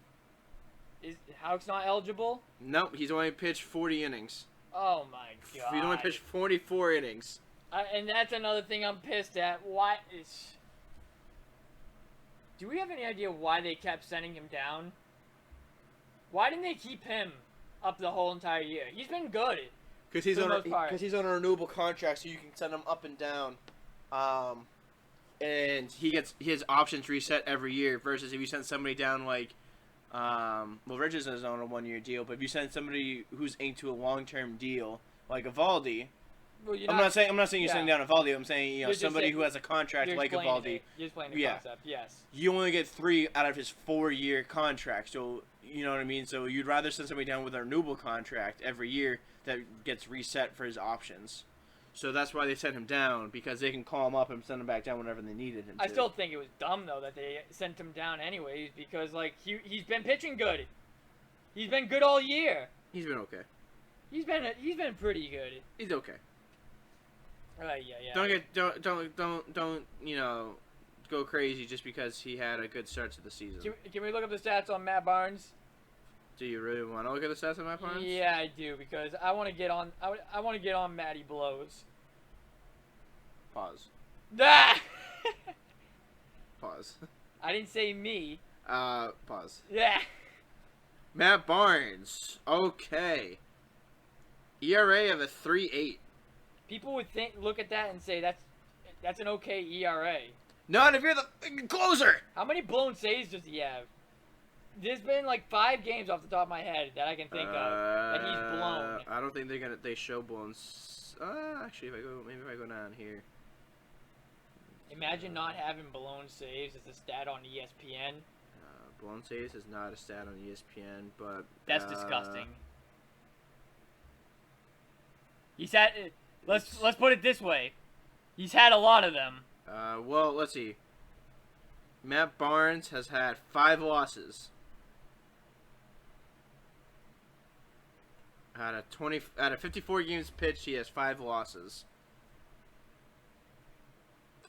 Is Houck's not eligible? Nope, he's only pitched 40 innings. Oh my God. He's only pitched 44 innings. And that's another thing I'm pissed at. Do we have any idea why they kept sending him down? Why didn't they keep him up the whole entire year? He's been good. Because he's on a renewable contract, so you can send him up and down. And his options reset every year. Versus if you send somebody down Richards is on a 1-year deal, but if you send somebody who's inked to a long-term deal like Evaldi. Well, I'm not saying you're sending down Evaldi. I'm saying somebody who has a contract like Evaldi. You're explaining the concept, yes. You only get 3 out of his 4-year contract, so you know what I mean. So you'd rather send somebody down with a renewable contract every year that gets reset for his options. So that's why they sent him down, because they can call him up and send him back down whenever they needed him to. I still think it was dumb though that they sent him down anyways, because like he's been pitching good. He's been good all year. He's been okay. He's been pretty good. He's okay. Yeah. Don't go crazy just because he had a good start to the season. Can we look up the stats on Matt Barnes? Do you really want to look at the stats of Matt Barnes? Yeah, I do, because I want to get on. I want to get on Matty Blows. Pause. Ah! Pause. I didn't say me. Pause. Yeah. Matt Barnes. Okay. ERA of a 3.8. People would look at that and say that's an okay ERA. Not if you're the closer. How many blown saves does he have? There's been like 5 games off the top of my head that I can think of that he's blown. I don't think they show blown. Actually, if I go down here. Imagine not having blown saves as a stat on ESPN. Blown saves is not a stat on ESPN, but that's disgusting. He's had. Let's put it this way. He's had a lot of them. Well, let's see. Matt Barnes has had 5 losses. Out of 54 games pitched, he has 5 losses.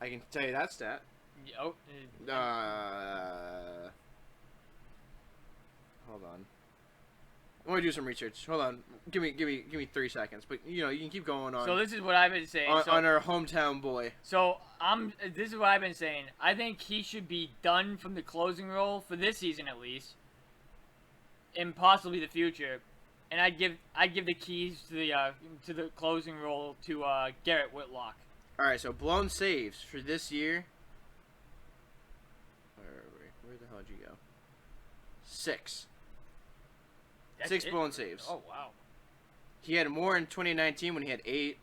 I can tell you that stat. Oh. Hold on. I want to do some research. Hold on. Give me 3 seconds. But you can keep going on. So this is what I've been saying. On our hometown boy. So this is what I've been saying. I think he should be done from the closing role for this season at least, and possibly the future. And I'd give the keys to the closing role to Garrett Whitlock. All right. So blown saves for this year. Where the hell did you go? 6. That's 6 it? blown saves. Oh wow. He had more in 2019 when he had 8.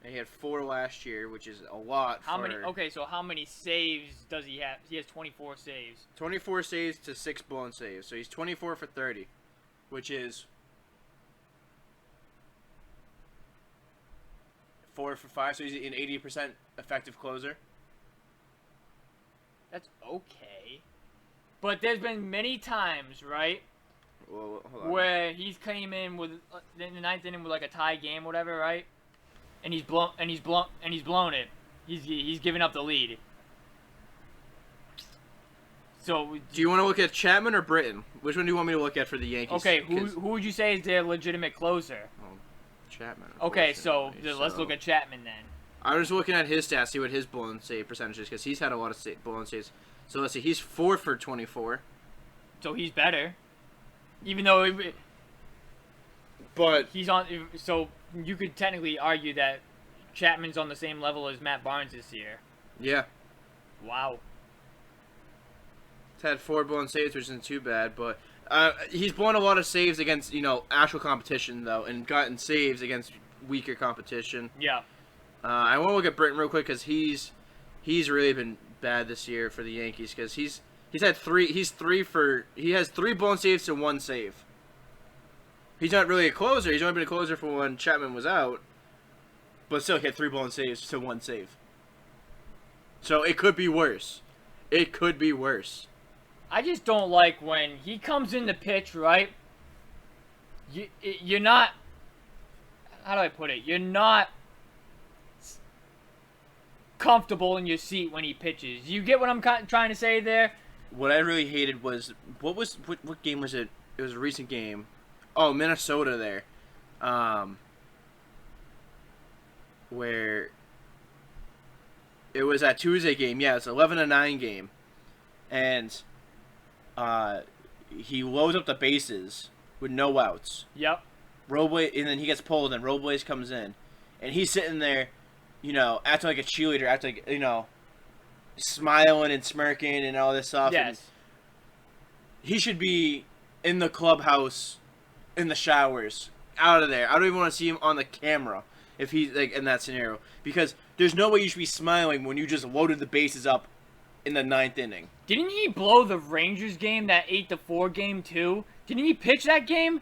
And he had 4 last year, which is a lot. So how many saves does he have? He has 24 saves. 24 saves to 6 blown saves. So he's 24 for 30, which is 4 for 5. So he's an 80% effective closer. That's okay. But there's been many times, right? Well, hold on. Where he's came in with in the 9th inning with like a tie game, whatever, right? And he's blown it. He's given up the lead. So do you want to look at Chapman or Britton? Which one do you want me to look at for the Yankees? Okay, who would you say is their legitimate closer? Chapman. Okay, so let's look at Chapman then. I was looking at his stats, see what his blown save percentage is, because he's had a lot of blown saves. So let's see, he's 4 for 24. So he's better. Even though but he's on, so you could technically argue that Chapman's on the same level as Matt Barnes this year. Yeah. Wow. He's had 4 blown saves, which isn't too bad, but he's blown a lot of saves against, actual competition, though, and gotten saves against weaker competition. Yeah. I want to look at Britton real quick, because he's really been bad this year for the Yankees, because he has 3 blown saves to 1 save. He's not really a closer. He's only been a closer for when Chapman was out. But still, he had 3 blown saves to 1 save. So it could be worse. It could be worse. I just don't like when he comes in the pitch, right? You're not... How do I put it? You're not comfortable in your seat when he pitches. You get what I'm trying to say there? What I really hated was... What game was it? It was a recent game. Oh, Minnesota there. Where... It was that Tuesday game. Yeah, it's 11-9 game. And... he loads up the bases with no outs. Yep. Robles, and then he gets pulled, and Robles comes in. And he's sitting there, acting like a cheerleader, acting like, smiling and smirking and all this stuff. Yes. And he should be in the clubhouse, in the showers, out of there. I don't even want to see him on the camera if he's in that scenario. Because there's no way you should be smiling when you just loaded the bases up in the 9th inning. Didn't he blow the Rangers game, that 8-4 game too? Didn't he pitch that game?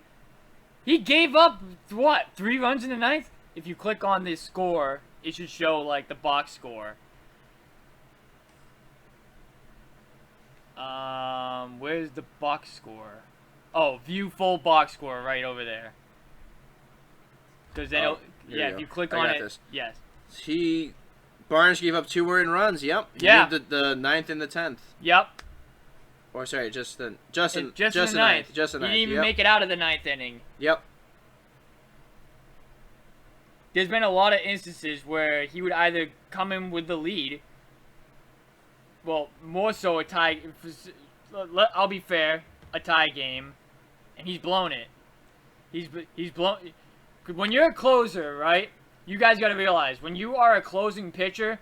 He gave up, 3 runs in the 9th? if you click on this score, it should show like the box score. Where's the box score? Oh, view full box score right over there. Because then, if you click on it, this. yes. Barnes gave up 2 earned runs. Yep. He Yeah. did the 9th and the 10th. Yep. Or sorry, just the 9th. Just the 9th. He didn't even make it out of the 9th inning. Yep. There's been a lot of instances where he would either come in with the lead. Well, more so a tie. I'll be fair, a tie game, and he's blown it. He's blown. When you're a closer, right? You guys got to realize when you are a closing pitcher,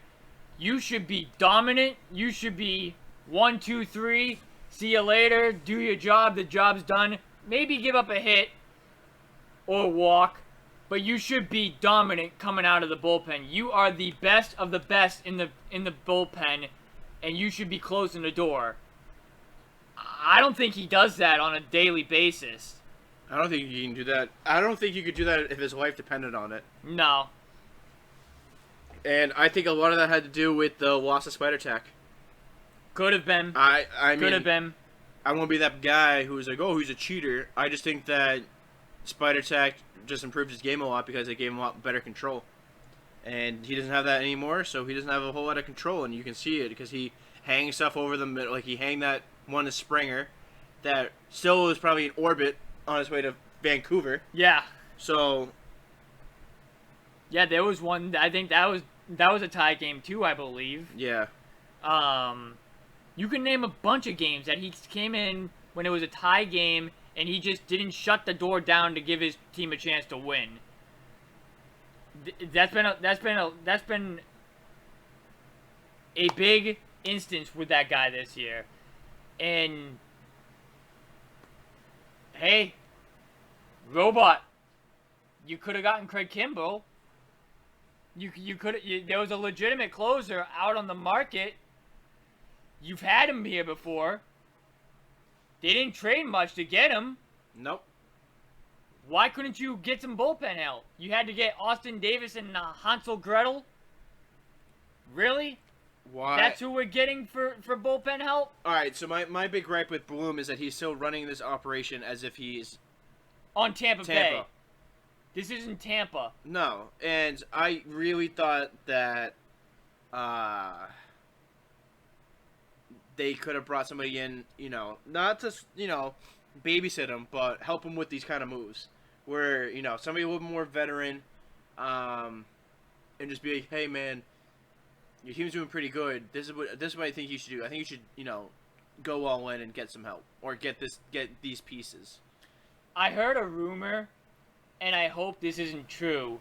you should be dominant. You should be 1, 2, 3. See you later. Do your job. The job's done. Maybe give up a hit or walk, but you should be dominant coming out of the bullpen. You are the best of the best in the bullpen, and you should be closing the door. I don't think he does that on a daily basis. I don't think you can do that. I don't think you could do that if his life depended on it. No. And I think a lot of that had to do with the loss of Spider Tack. Could have been. I mean, could have been. I won't be that guy who's like, oh, he's a cheater. I just think that Spider Tack just improved his game a lot because it gave him a lot better control. And he doesn't have that anymore, so he doesn't have a whole lot of control. And you can see it because he hangs stuff over the middle. Like he hanged that one to Springer that still was probably in orbit on his way to Vancouver. Yeah. So. Yeah, there was one. I think that was a tie game too, I believe. Yeah. You can name a bunch of games that he came in when it was a tie game and he just didn't shut the door down to give his team a chance to win. That's been a big instance with that guy this year. And hey, robot, you could have gotten Craig Kimbrell. You could. There was a legitimate closer out on the market. You've had him here before. They didn't trade much to get him. Nope. Why couldn't you get some bullpen help? You had to get Austin Davis and Hansel Gretel? Really? Why? That's who we're getting for bullpen help? Alright, so my big gripe with Bloom is that he's still running this operation as if he's on Tampa Bay. This isn't Tampa. No, and I really thought that they could have brought somebody in, not to, babysit him, but help him with these kind of moves. Where, somebody a little more veteran, and just be like, hey man, your team's doing pretty good. This is what I think you should do. I think you should, go all in and get some help. Or get these pieces. I heard a rumor, and I hope this isn't true,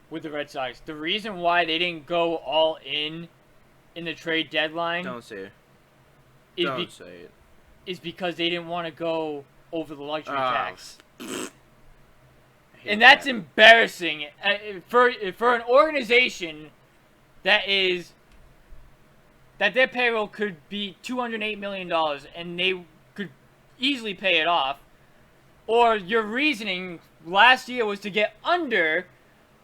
with the Red Sox. The reason why they didn't go all in the trade deadline... Don't say it. Don't say it. Is because they didn't want to go over the luxury tax. And that's embarrassing for an organization that their payroll could be $208 million and they could easily pay it off. Or your reasoning last year was to get under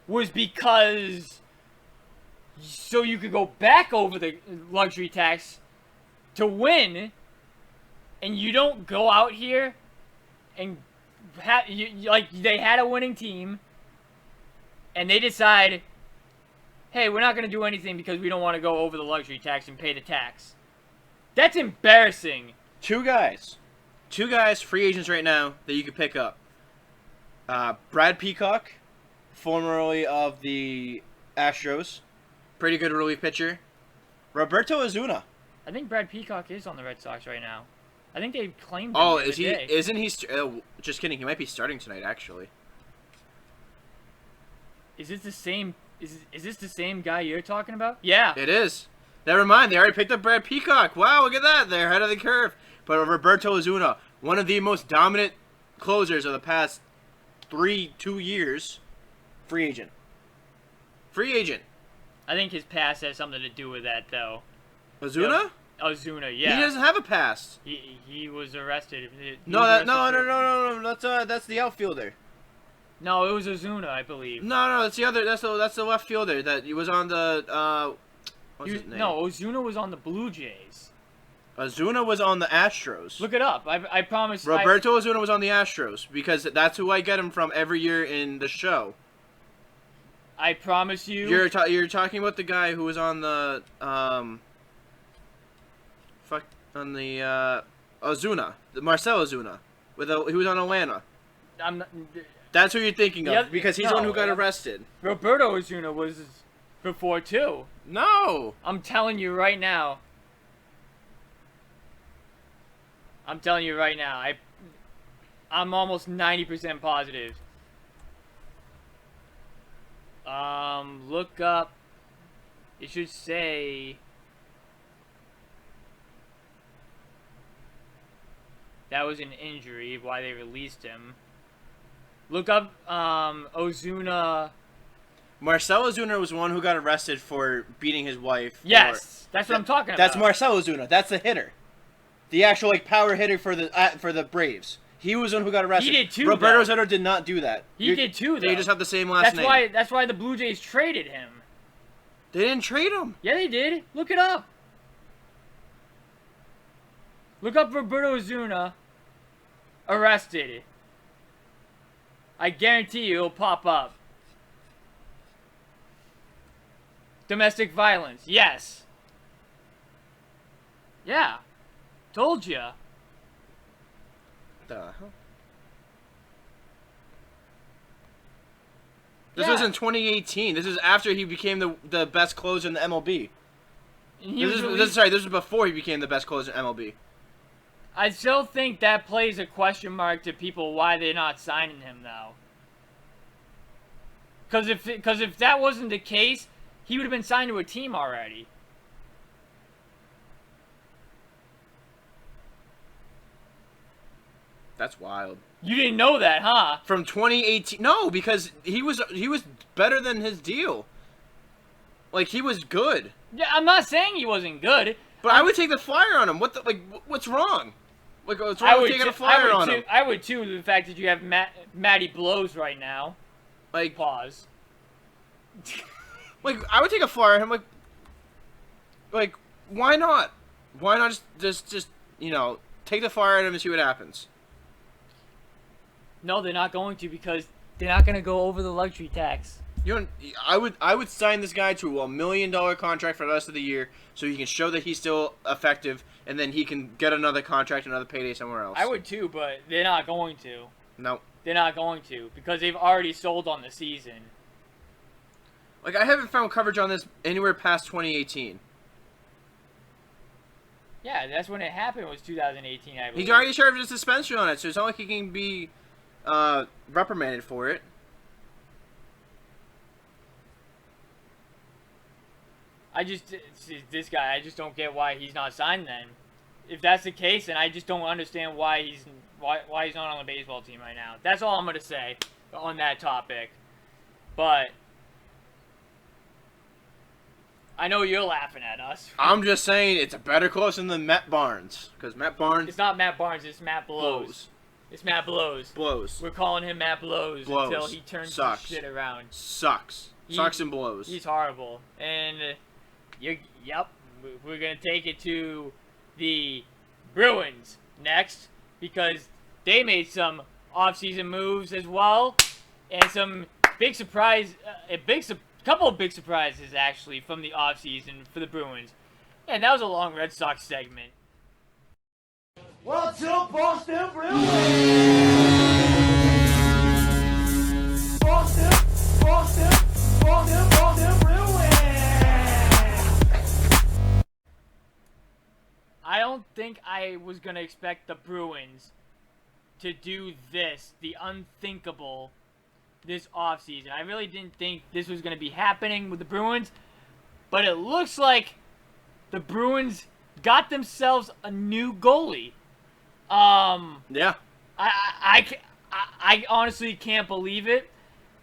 was because so you could go back over the luxury tax to win, and you don't go out here and they had a winning team, and they decide, hey, we're not going to do anything because we don't want to go over the luxury tax and pay the tax. That's embarrassing. Two guys, free agents right now that you could pick up. Brad Peacock, formerly of the Astros, pretty good relief pitcher. Roberto Ozuna. I think Brad Peacock is on the Red Sox right now. I think they claimed him. Oh, is he? Isn't he? Just kidding. He might be starting tonight, actually. Is this the same? Is this the same guy you're talking about? Yeah. It is. Never mind. They already picked up Brad Peacock. Wow, look at that. They're ahead of the curve. But Roberto Ozuna, one of the most dominant closers of the past 2 years, free agent. Free agent. I think his past has something to do with that, though. Ozuna? Yep. Ozuna, yeah. He doesn't have a past. He was arrested. No. That's the outfielder. No, it was Ozuna, I believe. No, that's the other. That's the left fielder that he was on the. What's his name? No, Ozuna was on the Blue Jays. Ozuna was on the Astros. Look it up. I promise. Roberto Ozuna was on the Astros because that's who I get him from every year in the show. I promise you. You're talking about the guy who was on the Ozuna, Marcell Ozuna, he was on Atlanta. I'm not, That's who you're thinking of Yep, because he's the one who got arrested. Roberto Ozuna was before too. No. I'm telling you right now. I'm almost 90% positive. Look up. It should say. That was an injury, why they released him. Look up, Ozuna. Marcell Ozuna was the one who got arrested for beating his wife. Yes, that's what I'm talking about. That's Marcell Ozuna. That's the hitter. The actual, power hitter for the Braves. He was the one who got arrested. He did too, Roberto though. Ozuna did not do that. He did too, though. They just have the same last name. That's why the Blue Jays traded him. They didn't trade him. Yeah, they did. Look it up. Look up Roberto Ozuna arrested. I guarantee you it'll pop up. Domestic violence. Yes. Yeah. Told ya. The hell? This Yeah. was in 2018. This is after he became the best closer in the MLB. And he This was is this was before he became the best closer in MLB. I still think that plays a question mark to people why they're not signing him though. Because if that wasn't the case, he would have been signed to a team already. That's wild. You didn't know that, huh? From 2018. No, because he was better than his deal. He was good. Yeah, I'm not saying he wasn't good. But I would take the flyer on him. What's wrong? What's wrong with taking a flyer on him? I would too. The fact that you have Matty Blows right now. Pause. I would take a flyer on him. Why not? Why not just take the flyer on him and see what happens? No, they're not going to because they're not going to go over the luxury tax. I would sign this guy to $1 million contract for the rest of the year so he can show that he's still effective, and then he can get another contract, another payday somewhere else. I would too, but they're not going to. No. They're not going to because they've already sold on the season. I haven't found coverage on this anywhere past 2018. Yeah, that's when it happened. Was 2018, I believe. He already served a suspension on it, so it's not like he can be reprimanded for it. This guy, I just don't get why he's not signed then. If that's the case, then I just don't understand why he's not on the baseball team right now. That's all I'm going to say on that topic. But I know you're laughing at us. I'm just saying it's a better closer than Matt Barnes. Because Matt Barnes... It's not Matt Barnes, it's Matt Blows. It's Matt Blows. Blows. We're calling him Matt Blows until he turns his shit around. Sucks and blows. He's horrible. And, we're going to take it to the Bruins next because they made some offseason moves as well. And some big surprise, couple of big surprises actually from the offseason for the Bruins. And that was a long Red Sox segment. What's up, Boston Bruins? Boston Bruins! I don't think I was going to expect the Bruins to do this, the unthinkable, this offseason. I really didn't think this was going to be happening with the Bruins, but it looks like the Bruins got themselves a new goalie. Yeah. I honestly can't believe it.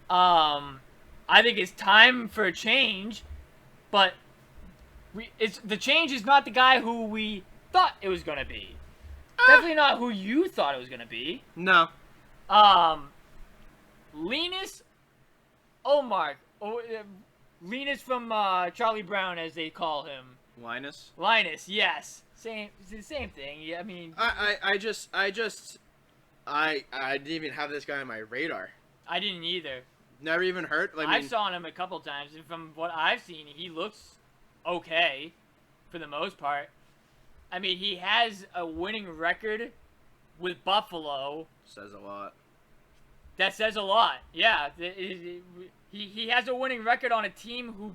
I think it's time for a change, but the change is not the guy who we thought it was going to be. Definitely not who you thought it was going to be. No. Linus Omar. Linus from Charlie Brown, as they call him. Linus. Linus, yes. It's the same thing. Yeah, I mean, I didn't even have this guy on my radar. I didn't either. Never even heard. I saw him a couple times, and from what I've seen, he looks okay for the most part. I mean, he has a winning record with Buffalo. Says a lot. That says a lot. Yeah, he has a winning record on a team who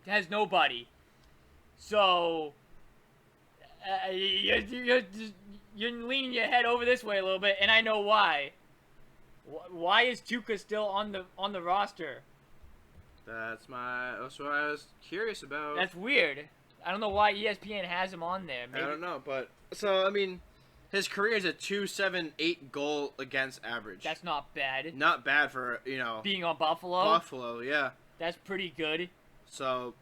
has nobody. So you're leaning your head over this way a little bit, and I know why. Why is Tuca still on the roster? That's what I was curious about. That's weird. I don't know why ESPN has him on there. Maybe. I don't know, but so I mean, his career is a .278 goal against average. That's not bad. Not bad for being on Buffalo. Buffalo, yeah. That's pretty good. So,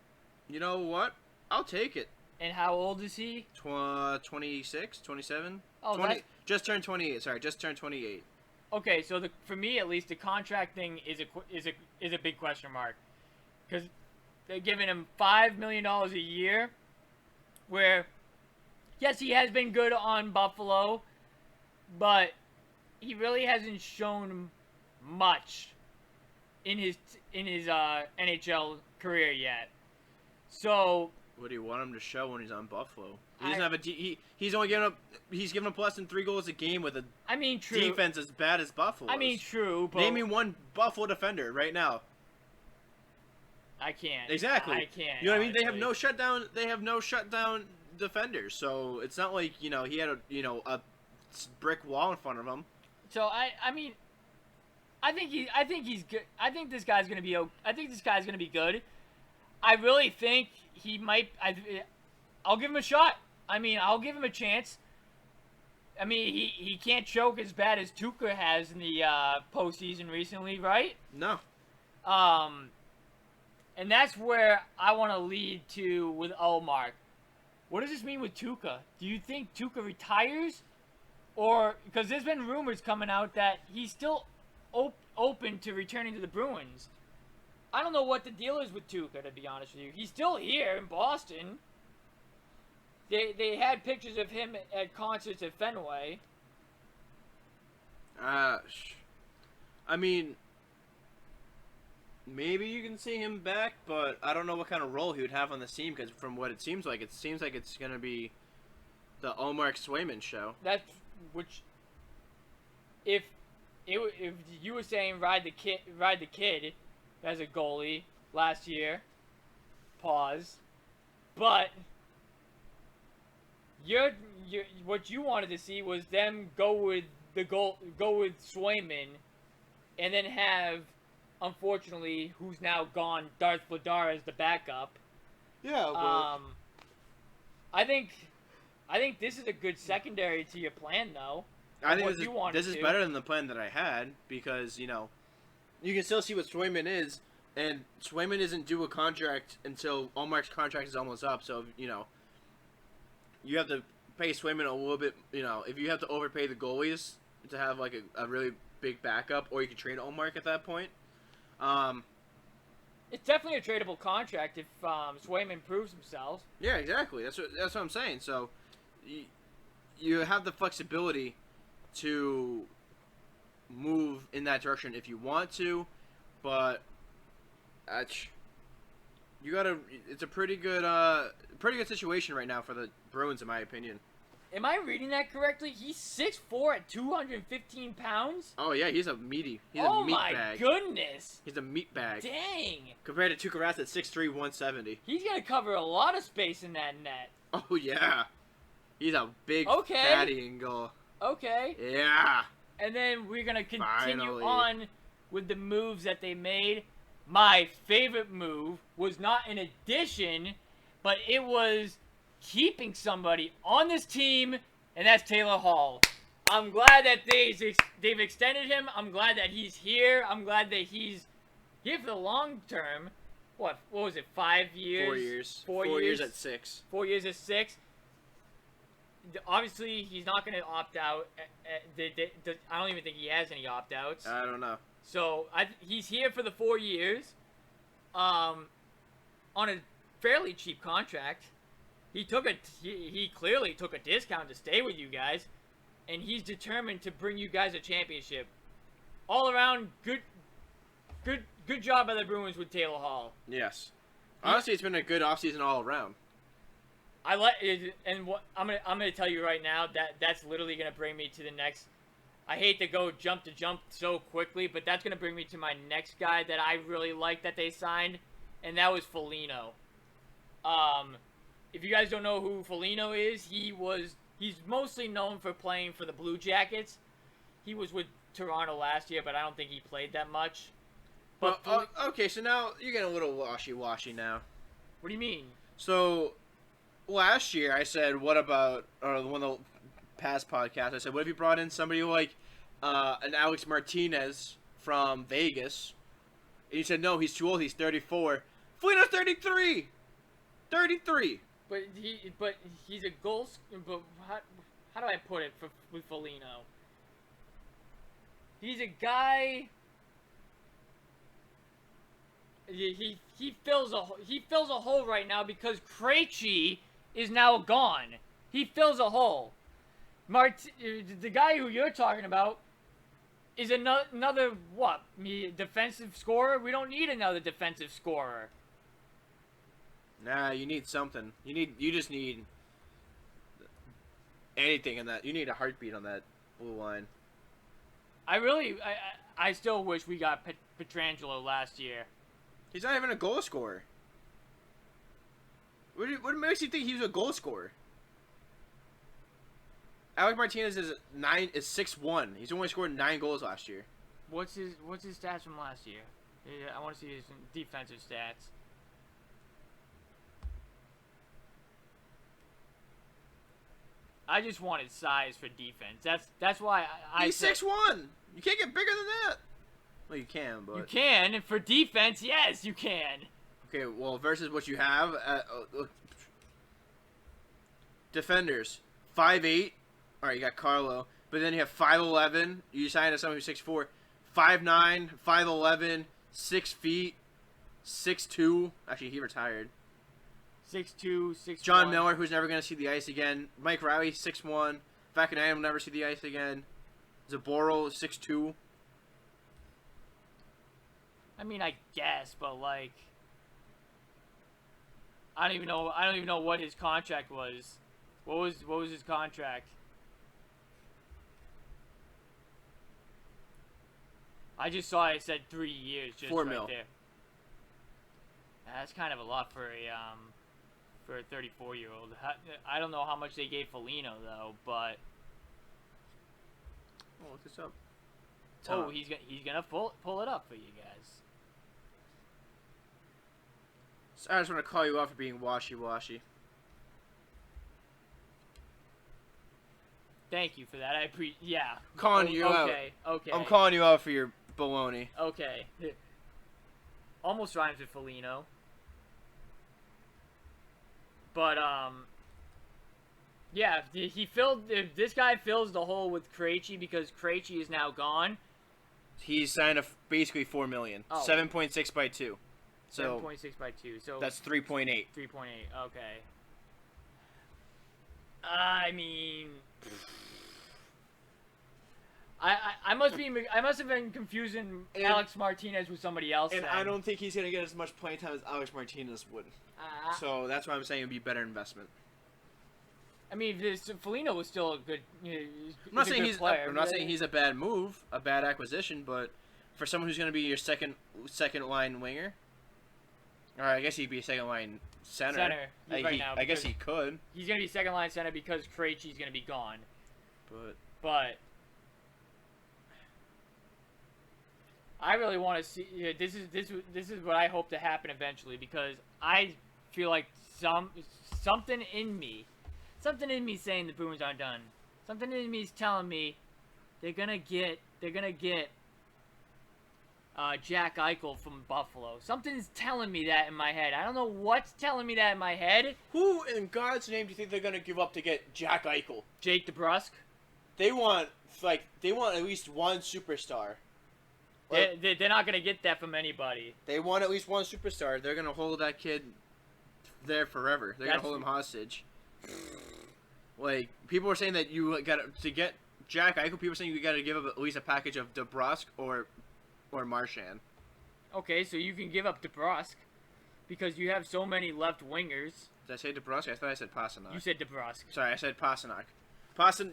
you know what? I'll take it. And how old is he? 26, 27? Oh, 20, just turned 28. Sorry, just turned 28. Okay, so for me at least, the contract thing is a big question mark, because they're giving him $5 million a year, where yes, he has been good on Buffalo, but he really hasn't shown much in his NHL career yet. So what do you want him to show when he's on Buffalo? He doesn't have he's only given up less than 3 goals a game with a true. defense as bad as Buffalo's. True, but name me one Buffalo defender right now. I can't. Exactly. I can't. You know what I mean? Honestly. They have no shutdown defenders. So it's not like, he had a brick wall in front of him. So I think he's good. I think this guy's going to be good. I really think he might. I'll give him a shot. I'll give him a chance. He can't choke as bad as Tuca has in the postseason recently, right? No. And that's where I want to lead to with Omar. What does this mean with Tuca? Do you think Tuca retires? Or, because there's been rumors coming out that he's still open to returning to the Bruins. I don't know what the deal is with Tuca, to be honest with you. He's still here in Boston. They had pictures of him at concerts at Fenway. Maybe you can see him back, but I don't know what kind of role he would have on the team, because from what it seems like it's going to be the Omar Swayman show. That's which. If you were saying ride the kid as a goalie last year, pause, but what you wanted to see was them go with Swayman, and then have, unfortunately, who's now gone, Darth Vladar as the backup. Yeah, but I think this is a good secondary to your plan, though. I think this is better than the plan that I had, because you can still see what Swayman is, and Swayman isn't due a contract until Omar's contract is almost up. So you have to pay Swayman a little bit. If you have to overpay the goalies to have like a really big backup, or you can trade Omar at that point. It's definitely a tradable contract if Swayman proves himself. Yeah, exactly. That's what I'm saying. So you have the flexibility to move in that direction if you want to, but it's a pretty good situation right now for the Bruins, in my opinion. Am I reading that correctly? He's 6'4" at 215 pounds? Oh, yeah, he's a meaty. He's a meat my bag. Goodness. He's a meat bag. Dang. Compared to Tuukka Rask at 6'3", 170. He's going to cover a lot of space in that net. Oh, yeah. He's a big fatty in goal. Okay. Yeah. And then we're going to continue Finally. on with the moves that they made. My favorite move was not an addition, but it was keeping somebody on this team, and that's Taylor Hall. I'm glad that they've extended him. I'm glad that he's here. I'm glad that he's here for the long term. What was it, 5 years? 4 years. 4 4 years. years at 6. 4 years at 6. Obviously, he's not going to opt out. I don't even think he has any opt-outs. I don't know. So he's here for the 4 years, on a fairly cheap contract. He clearly took a discount to stay with you guys, and he's determined to bring you guys a championship. All around, good job by the Bruins with Taylor Hall. Yes. Honestly, it's been a good offseason all around. I like it, and what I'm gonna tell you right now that's literally gonna bring me to the next. I hate to go jump so quickly, but that's gonna bring me to my next guy that I really like that they signed, and that was Foligno. If you guys don't know who Foligno is, he's mostly known for playing for the Blue Jackets. He was with Toronto last year, but I don't think he played that much. But okay, so now you're getting a little washy-washy now. What do you mean? So, last year I said, what about, or one of the past podcasts, I said, what if you brought in somebody like an Alex Martinez from Vegas? And you said, no, he's too old, he's 34. Foligno's 33! 33! But he's a goal. But how do I put it with Foligno? He's a guy. He fills a hole right now because Krejci is now gone. He fills a hole. The guy who you're talking about is another what? Defensive scorer? We don't need another defensive scorer. Nah, you need something. You just need anything in that. You need a heartbeat on that blue line. I still wish we got Pietrangelo last year. He's not even a goal scorer. What makes you think he was a goal scorer? Alex Martinez is 6'1". He's only scored 9 goals last year. What's his stats from last year? Yeah, I want to see his defensive stats. I just wanted size for defense. That's why He's 6'1". You can't get bigger than that. Well, you can, but you can. And for defense, yes, you can. Okay, well, versus what you have, defenders 5'8". All right, you got Carlo, but then you have 5'11". You signed to someone who's 6'4", 5'9", 5'11", 6 feet, 6'2". Actually, he retired. 6'2", 6'1". John Miller, who's never going to see the ice again. Mike Riley, 6'1". Vacanam will never see the ice again. Zaboral, 6'2". I mean, I guess, but like, I don't even know what his contract was. What was his contract? I just saw it said 3 years, just $4 right million. there. That's kind of a lot for a 34-year-old. I don't know how much they gave Foligno though, but Oh, look this up. oh, he's gonna pull it up for you guys. So I just want to call you out for being washy-washy. Thank you for that. Yeah. Calling you out. Okay. I'm calling you out for your baloney. Okay. Almost rhymes with Foligno. But yeah, this guy fills the hole with Krejci because Krejci is now gone. He's signed basically $4 million. Oh. 7.6 by 2. So 7.6 by 2. So that's 3.8. 3.8. Okay. I mean, I must have been confusing Alex Martinez with somebody else. And then. I don't think he's going to get as much playing time as Alex Martinez would. So that's why I'm saying it would be better investment. I mean, Foligno was still a good. I'm not saying he's a bad move, a bad acquisition, but for someone who's going to be your second line winger, or I guess he'd be a second line center. I guess he could. He's going to be second line center because Krejci's going to be gone. But I really want to see. This is what I hope to happen eventually because I feel like something in me saying the Bruins aren't done. Something in me is telling me they're gonna get Jack Eichel from Buffalo. Something's telling me that in my head. I don't know what's telling me that in my head. Who in God's name do you think they're gonna give up to get Jack Eichel? Jake DeBrusk. They want at least one superstar. They're not gonna get that from anybody. They want at least one superstar. They're gonna hold that kid there forever. They're gonna hold him hostage. Like, people were saying that you got to get Jack Eichel. People were saying you got to give up at least a package of DeBrusque or Marchand. Okay, so you can give up DeBrusque because you have so many left wingers. Did I say DeBrusque? I thought I said Pastrnak. You said DeBrusque. Sorry, I said Pastrnak.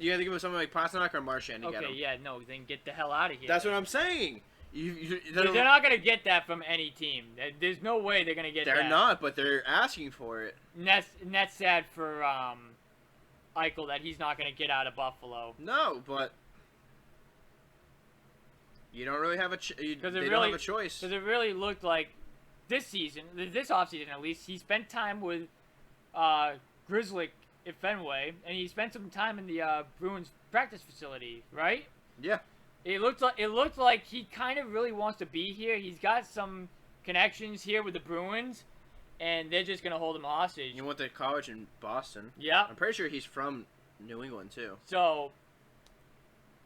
You have to give us something like Pastrnak or Marchand to get him. Okay, yeah, no, then get the hell out of here. That's what I'm saying. They're not gonna get that from any team. There's no way they're gonna get that. They're not, but they're asking for it. And that's sad for Eichel that he's not gonna get out of Buffalo. No, but you don't really have a don't have a choice. Because it really looked like this offseason at least, he spent time with Grizzly at Fenway, and he spent some time in the Bruins practice facility, right? Yeah. It looked like he kind of really wants to be here. He's got some connections here with the Bruins, and they're just gonna hold him hostage. He went to college in Boston. Yeah. I'm pretty sure he's from New England too. So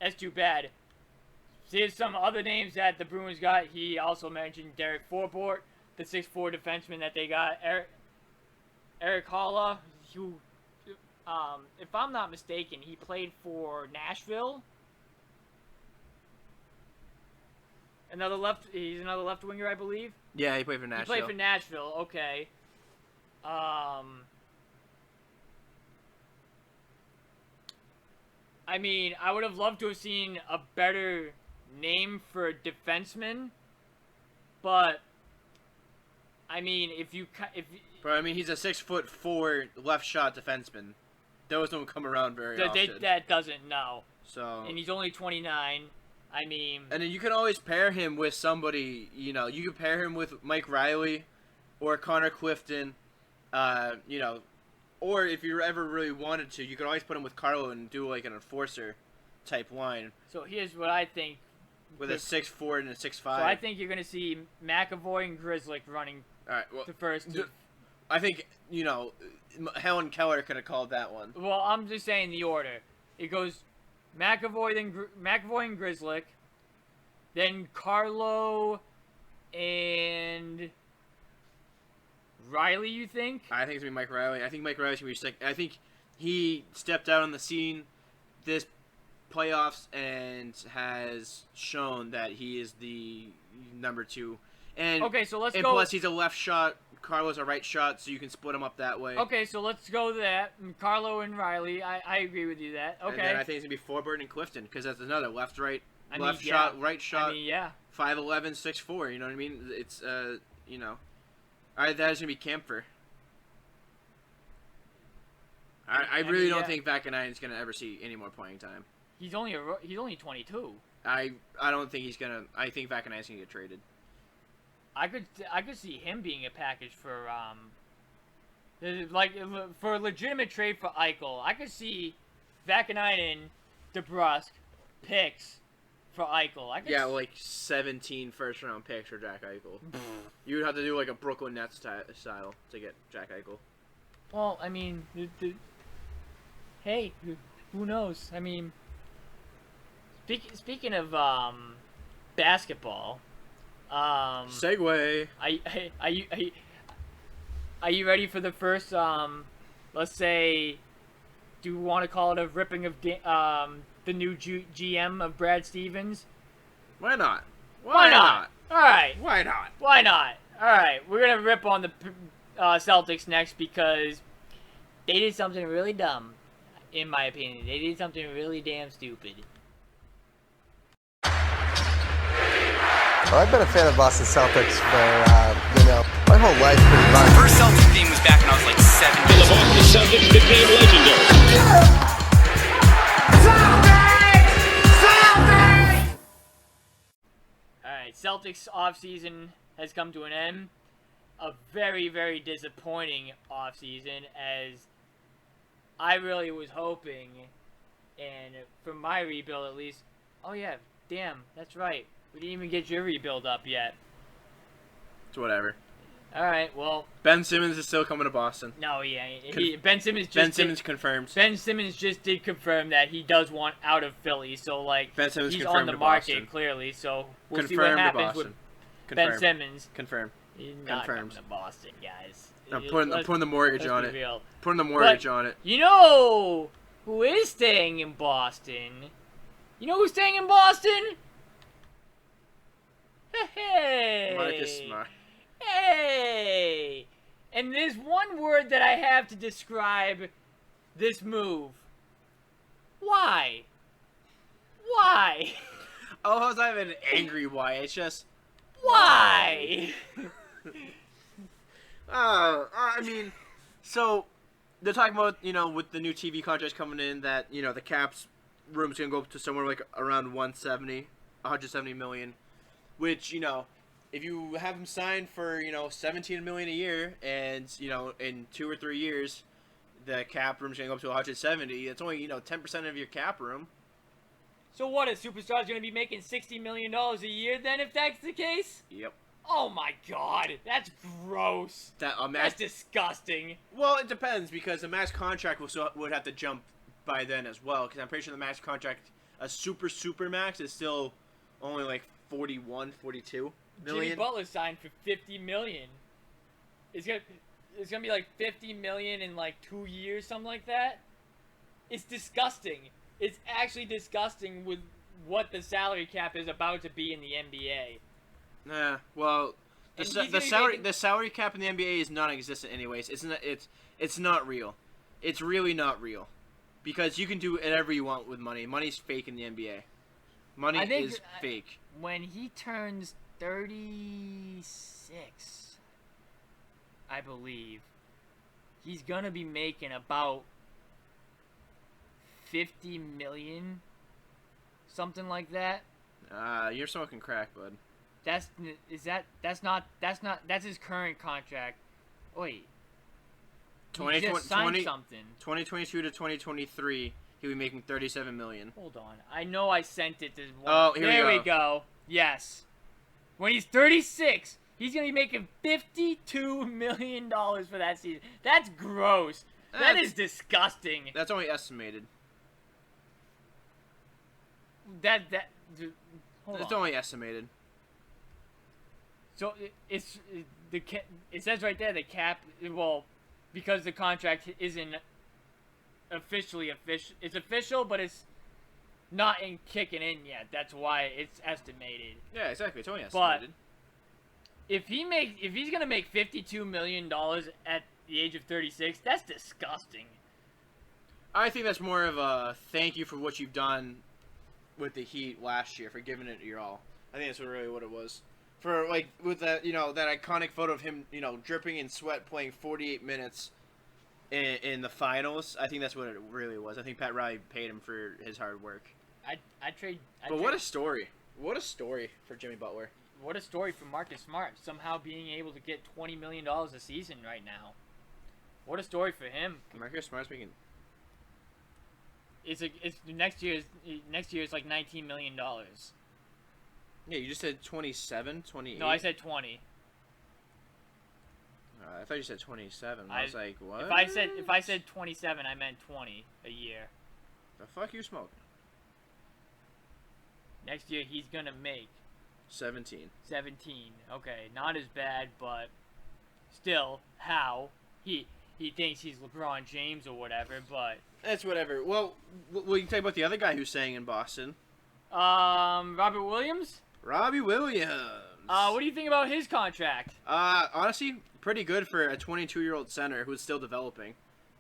that's too bad. Here's some other names that the Bruins got. He also mentioned Derek Forbort, the 6'4" defenseman that they got. Eric Holla, who, if I'm not mistaken, he played for Nashville. He's another left winger, I believe. Yeah, he played for Nashville. He played for Nashville. Okay. I mean, I would have loved to have seen a better name for a defenseman, but I mean, But I mean, he's a 6'4" left shot defenseman. Those don't come around very often. That doesn't know. So. And he's only 29. I mean. And then you can always pair him with somebody. You know, you can pair him with Mike Riley, or Connor Clifton. You know, or if you ever really wanted to, you could always put him with Carlo and do like an enforcer type line. So here's what I think. With a 6'4" and a 6'5". So I think you're gonna see McAvoy and Grizzly running the first two. I think, you know, Helen Keller could have called that one. Well, I'm just saying the order. It goes McAvoy and Grizzly, then Carlo and Riley. You think? I think it's gonna be Mike Riley. I think Mike Riley's gonna be sick. I think he stepped out on the scene this playoffs and has shown that he is the number 2. And okay, so let's go. And plus, he's a left shot. Carlo's a right shot, so you can split them up that way. Okay, so let's go to that. Carlo and Riley, I agree with you that. Okay. And then I think it's going to be Forbort and Clifton, because that's another left shot, right shot, I mean, yeah. 5'11", 6'4", you know what I mean? It's, you know. All right, that is going to be Kampfer. I really don't think Vakanainen is going to ever see any more playing time. He's only 22. I don't think he's going to. I think Vakanainen is going to get traded. I could see him being a package for for a legitimate trade for Eichel. I could see Vakanainen, DeBrusque, picks for Eichel. Like 17 first-round picks for Jack Eichel. You would have to do like a Brooklyn Nets style to get Jack Eichel. Well, I mean, hey, who knows? I mean, speaking of basketball. Segway. Are you ready for the first? Let's say, do you want to call it a ripping of the new GM of Brad Stevens? Why not? Why not? All right. Why not? Why not? All right. We're gonna rip on the Celtics next because they did something really dumb, in my opinion. They did something really damn stupid. Well, I've been a fan of Boston Celtics for, my whole life pretty much. My first Celtics game was back when I was like 7. The Boston Celtics became legendary. Alright, Celtics offseason has come to an end. A very, very disappointing offseason, as I really was hoping, and for my rebuild at least, oh yeah, damn, that's right. We didn't even get your rebuild up yet. It's whatever. All right. Well, Ben Simmons is still coming to Boston. no, yeah. Ben Simmons just Ben Simmons confirmed. Ben Simmons just did confirm that he does want out of Philly. So like, Ben Simmons he's confirmed on the to market Boston. clearly. So we'll see Confirmed what to happens with Boston. Ben Confirmed. Simmons. Confirmed. He's not Confirmed. coming to Boston, guys. I'm putting the mortgage let's on be it. real. Putting the mortgage But on it. You know who is staying in Boston? You know who's staying in Boston? Hey. Marcus Smart. Hey. And there's one word that I have to describe this move. Why? Why? Oh, it's not even an angry why. It's just. Why? I mean, so they're talking about, with the new TV contracts coming in that, the cap's room's going to go up to somewhere like around 170 million, which, if you have them signed for, 17 million a year and, in 2 or 3 years, the cap room's going to go up to 170, that's only, 10% of your cap room. So what, a superstar's going to be making $60 million a year then if that's the case? Yep. Oh my god, that's gross. That's disgusting. Well, it depends because the max contract would have to jump by then as well. Because I'm pretty sure the max contract, a super max, is still only like 41, 42 million. Jimmy Butler signed for $50 million. It's gonna be like $50 million in like 2 years, something like that. It's disgusting. It's actually disgusting with what the salary cap is about to be in the NBA. Nah, well, the salary cap in the NBA is non-existent anyways. It's not real. It's really not real, because you can do whatever you want with money. Money's fake in the NBA. Money is fake. When he turns 36, I believe, he's gonna be making about $50 million, something like that. You're smoking crack, bud. That's his current contract. Wait. He just signed something. 2022 to 2023, he'll be making $37 million. Hold on. I know I sent it to one. Oh, there we go. Yes. When he's 36, he's going to be making $52 million for that season. That's gross. That is disgusting. That's only estimated. Hold It's on. only estimated. So it says right there the cap, well, because the contract isn't officially official. It's official, but it's not kicking in yet. That's why it's estimated. Yeah, exactly. It's only estimated. But if he's gonna make $52 million at the age of 36, that's disgusting. I think that's more of a thank you for what you've done with the Heat last year, for giving it your all. I think that's really what it was. For, like, with that, that iconic photo of him, dripping in sweat playing 48 minutes in the finals, I think that's what it really was. I think Pat Riley paid him for his hard work. What a story. What a story for Jimmy Butler. What a story for Marcus Smart, somehow being able to get $20 million a season right now. What a story for him. Marcus Smart's making... It's next year is like $19 million. Yeah, you just said 27, 28. No, I said 20. I thought you said 27. I was like, what? If I said 27, I meant 20 a year. The fuck you smoking? Next year he's gonna make 17. 17. Okay, not as bad, but still, how he thinks he's LeBron James or whatever, but that's whatever. Well, we can talk about the other guy who's staying in Boston. Robert Williams. Robbie Williams. What do you think about his contract? Honestly, pretty good for a 22-year-old center who's still developing.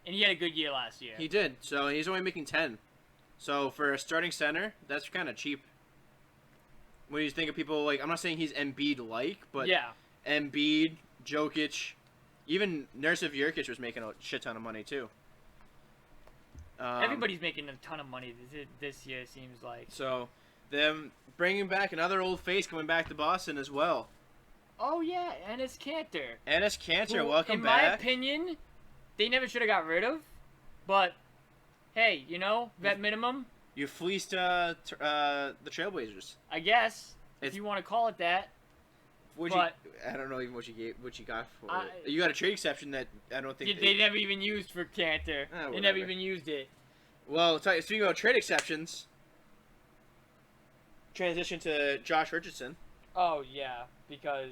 And he had a good year last year. He did. So he's only making 10. So for a starting center, that's kind of cheap. When you think of people like, I'm not saying he's Embiid-like, but yeah, Embiid, Jokic, even Nurkic Jurkic was making a shit ton of money too. Everybody's making a ton of money this year, it seems like. So, them bringing back another old face coming back to Boston as well. Oh yeah, Enes Kanter. Enes Kanter, welcome back. In my back. opinion, they never should have got rid of. But hey, vet minimum. You fleeced the Trailblazers. I guess if you want to call it that. I don't know even what you got for it. You got a trade exception that I don't think they never even used for Cantor. They never even used it. Well, speaking about trade exceptions, transition to Josh Richardson. Oh yeah, because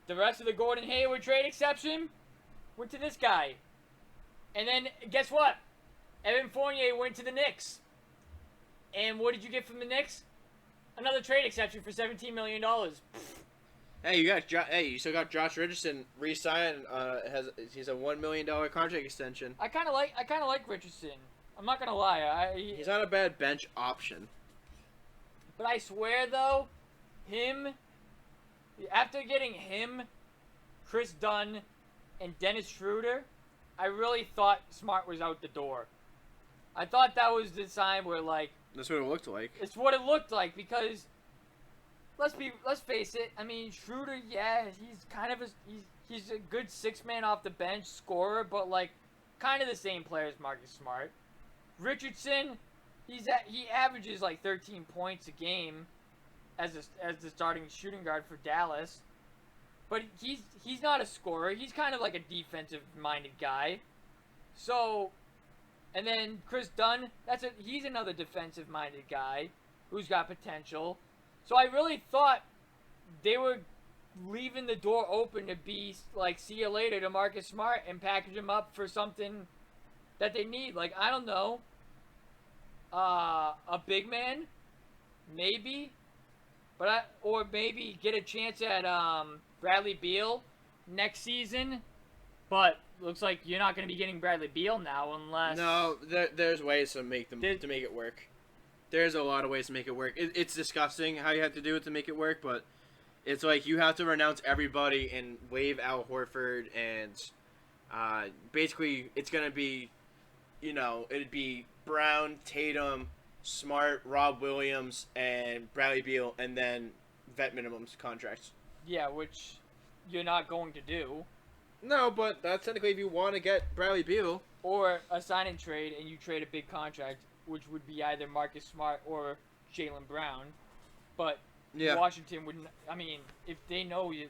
the rest of the Gordon Hayward trade exception went to this guy. And then, guess what? Evan Fournier went to the Knicks. And what did you get from the Knicks? Another trade exception for $17 million. Hey, you still got Josh Richardson re-signed. He's a $1 million contract extension. I kind of like Richardson. I'm not gonna lie. He's not a bad bench option. But I swear though, after getting him, Chris Dunn, and Dennis Schroeder, I really thought Smart was out the door. I thought that was the sign where like. That's what it looked like. It's what it looked like because. Let's face it. I mean, Schroeder, yeah, he's kind of he's a good six-man off the bench scorer, but like, kind of the same player as Marcus Smart. Richardson, he averages like 13 points a game as the starting shooting guard for Dallas, but he's not a scorer. He's kind of like a defensive-minded guy. So, and then Chris Dunn, he's another defensive-minded guy who's got potential. So I really thought they were leaving the door open to be like, see you later to Marcus Smart and package him up for something that they need. Like, I don't know, a big man, maybe, or maybe get a chance at Bradley Beal next season. But looks like you're not going to be getting Bradley Beal now unless. No, there's ways to make it work. There's a lot of ways to make it work. It's disgusting how you have to do it to make it work, but it's like you have to renounce everybody and waive Al Horford, and basically it's going to be, it'd be Brown, Tatum, Smart, Rob Williams, and Bradley Beal, and then vet minimums contracts. Yeah, which you're not going to do. No, but that's technically if you want to get Bradley Beal. Or a sign and trade, and you trade a big contract, which would be either Marcus Smart or Jaylen Brown. But yeah. Washington wouldn't. I mean, if they know if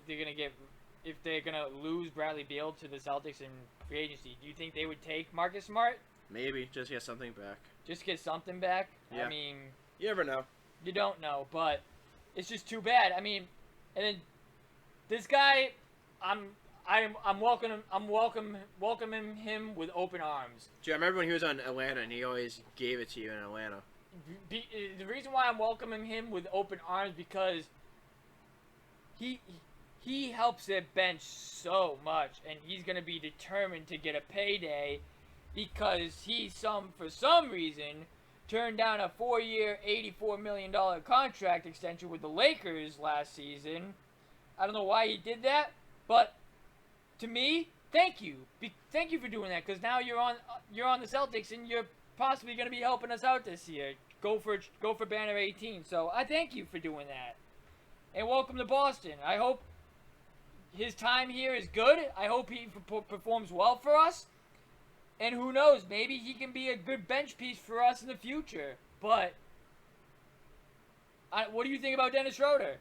they're gonna lose Bradley Beal to the Celtics in free agency, do you think they would take Marcus Smart? Maybe just get something back. Just get something back. Yeah. I mean, you never know. You don't know, but it's just too bad. I mean, and then this guy, I'm welcoming him with open arms. Gee, I remember when he was on Atlanta, and he always gave it to you in Atlanta. The reason why I'm welcoming him with open arms because he helps their bench so much, and he's gonna be determined to get a payday because for some reason turned down a 4-year, $84 million contract extension with the Lakers last season. I don't know why he did that, but to me, thank you. Thank you for doing that, because now you're on the Celtics, and you're possibly going to be helping us out this year. Go for banner 18. So I thank you for doing that, and welcome to Boston. I hope his time here is good. I hope he performs well for us, and who knows, maybe he can be a good bench piece for us in the future. But what do you think about Dennis Schroeder?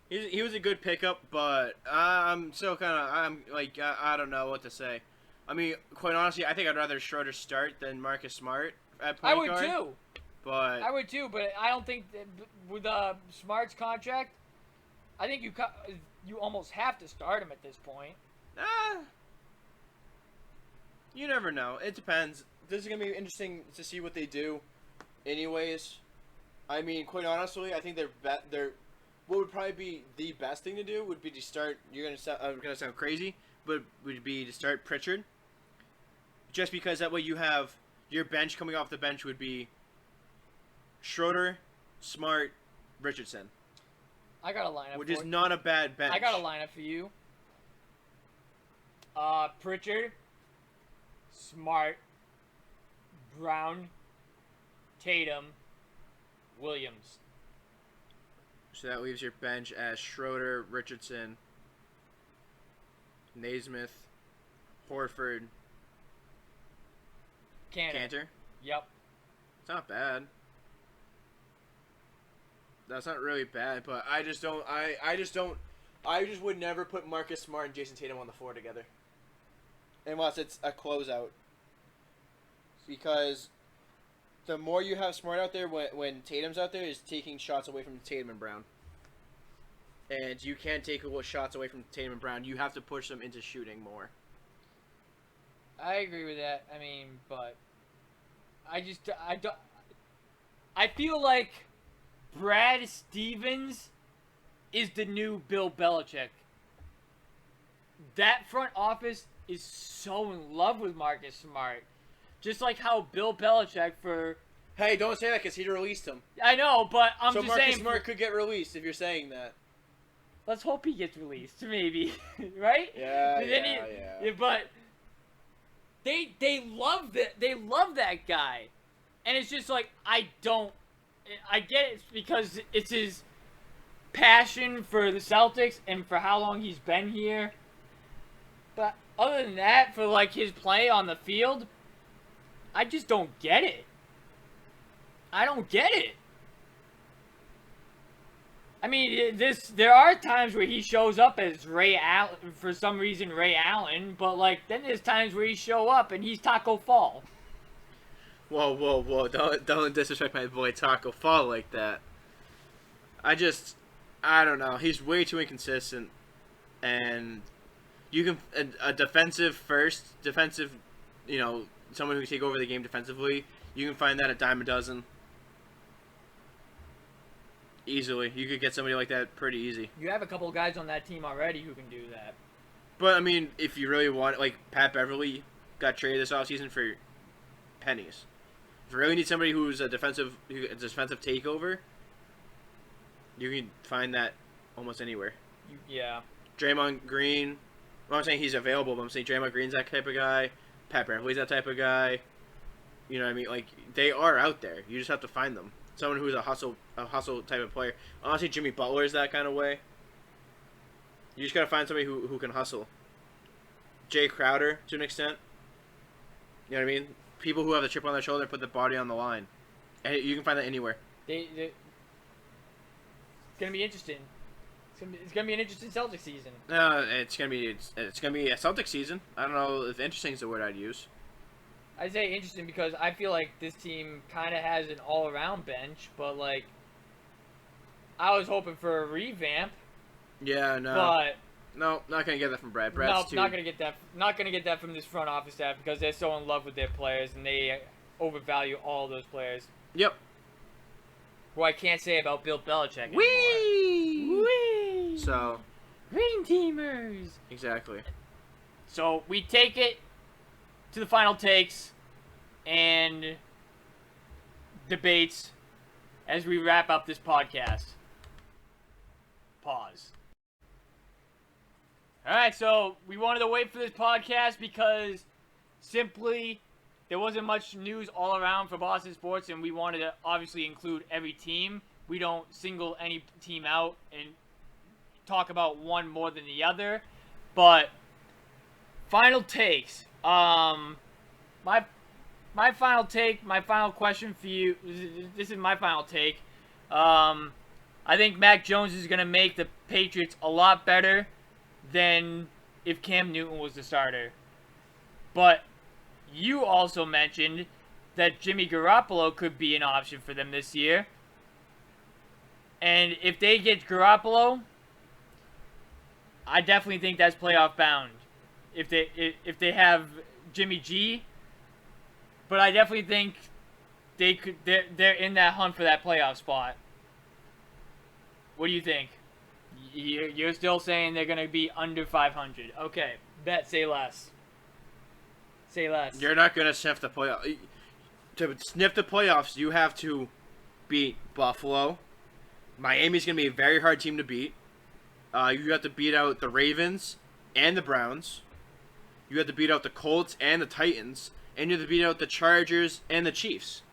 He was a good pickup, but I'm I don't know what to say. I mean, quite honestly, I think I'd rather Schroeder start than Marcus Smart at point guard. I would too, but I don't think that with Smart's contract, I think you almost have to start him at this point. You never know. It depends. This is gonna be interesting to see what they do. Anyways, I mean, quite honestly, I think they're what would probably be the best thing to do would be to start. I'm gonna sound crazy, but would be to start Pritchard. Just because that way you have your bench coming off the bench would be Schroeder, Smart, Richardson. I got a lineup. Which is not a bad bench. I got a lineup for you. Pritchard, Smart, Brown, Tatum, Williams. So that leaves your bench as Schroeder, Richardson, Naismith, Horford, Cantor. Yep. It's not bad. That's not really bad, but I just would never put Marcus Smart and Jason Tatum on the floor together. Unless it's a closeout. Because the more you have Smart out there when Tatum's out there is taking shots away from Tatum and Brown. And you can't take shots away from Tatum and Brown. You have to push them into shooting more. I agree with that. I mean, but I don't. I feel like Brad Stevens is the new Bill Belichick. That front office is so in love with Marcus Smart. Just like how Bill Belichick for... Hey, don't say that because he released him. I know, but I'm so just Marcus saying... So Marcus Smart could get released if you're saying that. Let's hope he gets released, maybe. Right? Yeah. But they love that guy. And it's just like, I get it because it's his passion for the Celtics and for how long he's been here. But other than that, for like his play on the field, I just don't get it. I don't get it. I mean, there are times where he shows up as Ray Allen, for some reason Ray Allen, but like then there's times where he show up and he's Taco Fall. Whoa! Don't disrespect my boy Taco Fall like that. I don't know. He's way too inconsistent, and you can a defensive, someone who can take over the game defensively. You can find that a dime a dozen. Easily, you could get somebody like that pretty easy. You have a couple of guys on that team already who can do that. But I mean, if you really want, like Pat Beverly got traded this offseason for pennies. If you really need somebody who's a defensive takeover, you can find that almost anywhere. Yeah. Draymond Green. Well, I'm saying he's available, but I'm saying Draymond Green's that type of guy. Pat Beverly's that type of guy. You know what I mean? Like, they are out there. You just have to find them. Someone who's a hustle type of player. Honestly, Jimmy Butler is that kind of way. You just got to find somebody who can hustle. Jay Crowder, to an extent. You know what I mean? People who have the chip on their shoulder put the body on the line. And you can find that anywhere. It's going to be interesting. It's gonna be an interesting Celtics season. It's gonna be a Celtics season. I don't know if interesting is the word I'd use. I say interesting because I feel like this team kind of has an all-around bench, but like I was hoping for a revamp. Yeah, no. But no, not gonna get that from Brad. Not gonna get that. Not gonna get that from this front office staff because they're so in love with their players and they overvalue all those players. Yep. Who I can't say about Bill Belichick anymore. Whee! So. Green Teamers! Exactly. So, we take it to the final takes and debates as we wrap up this podcast. Pause. Alright, so we wanted to wait for this podcast because simply there wasn't much news all around for Boston sports, and we wanted to obviously include every team. We don't single any team out and talk about one more than the other. But final takes. My final take, my final question for you. This is my final take. I think Mac Jones is going to make the Patriots a lot better than if Cam Newton was the starter. But you also mentioned that Jimmy Garoppolo could be an option for them this year. And if they get Garoppolo, I definitely think that's playoff bound. If they have Jimmy G, but I definitely think they're in that hunt for that playoff spot. What do you think? You're still saying they're going to be under 500. Okay, bet, say less. Say less. You're not going to sniff the playoffs. To sniff the playoffs, you have to beat Buffalo. Miami's going to be a very hard team to beat. You have to beat out the Ravens and the Browns. You have to beat out the Colts and the Titans. And you have to beat out the Chargers and the Chiefs.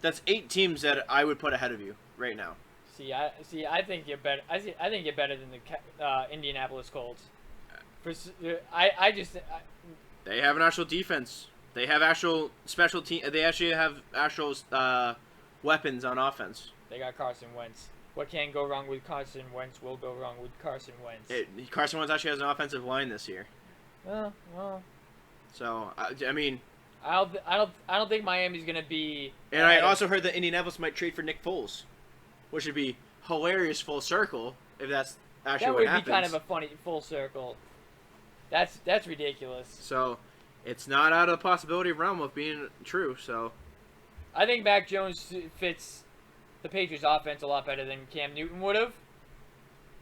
That's 8 teams that I would put ahead of you right now. I think you're better. I think you're better than the Indianapolis Colts. They have an actual defense. They have actual special team. They actually have actual weapons on offense. They got Carson Wentz. What can go wrong with Carson Wentz will go wrong with Carson Wentz. Carson Wentz actually has an offensive line this year. Well. So I mean, I don't think Miami's gonna be. And I also heard that Indianapolis might trade for Nick Foles, which would be hilarious full circle if that's actually what happens. That would be kind of a funny full circle. That's ridiculous. So, it's not out of the possibility realm of being true. So, I think Mac Jones fits the Patriots offense a lot better than Cam Newton would have.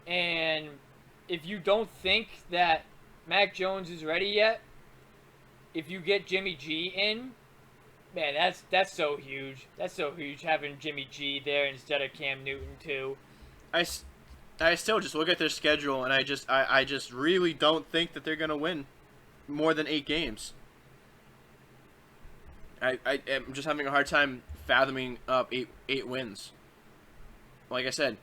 And if you don't think that Mac Jones is ready yet, if you get Jimmy G in, man, that's so huge. That's so huge having Jimmy G there instead of Cam Newton too. I still just look at their schedule and I just really don't think that they're gonna win more than 8 games. I'm just having a hard time fathoming up eight wins. Like I said,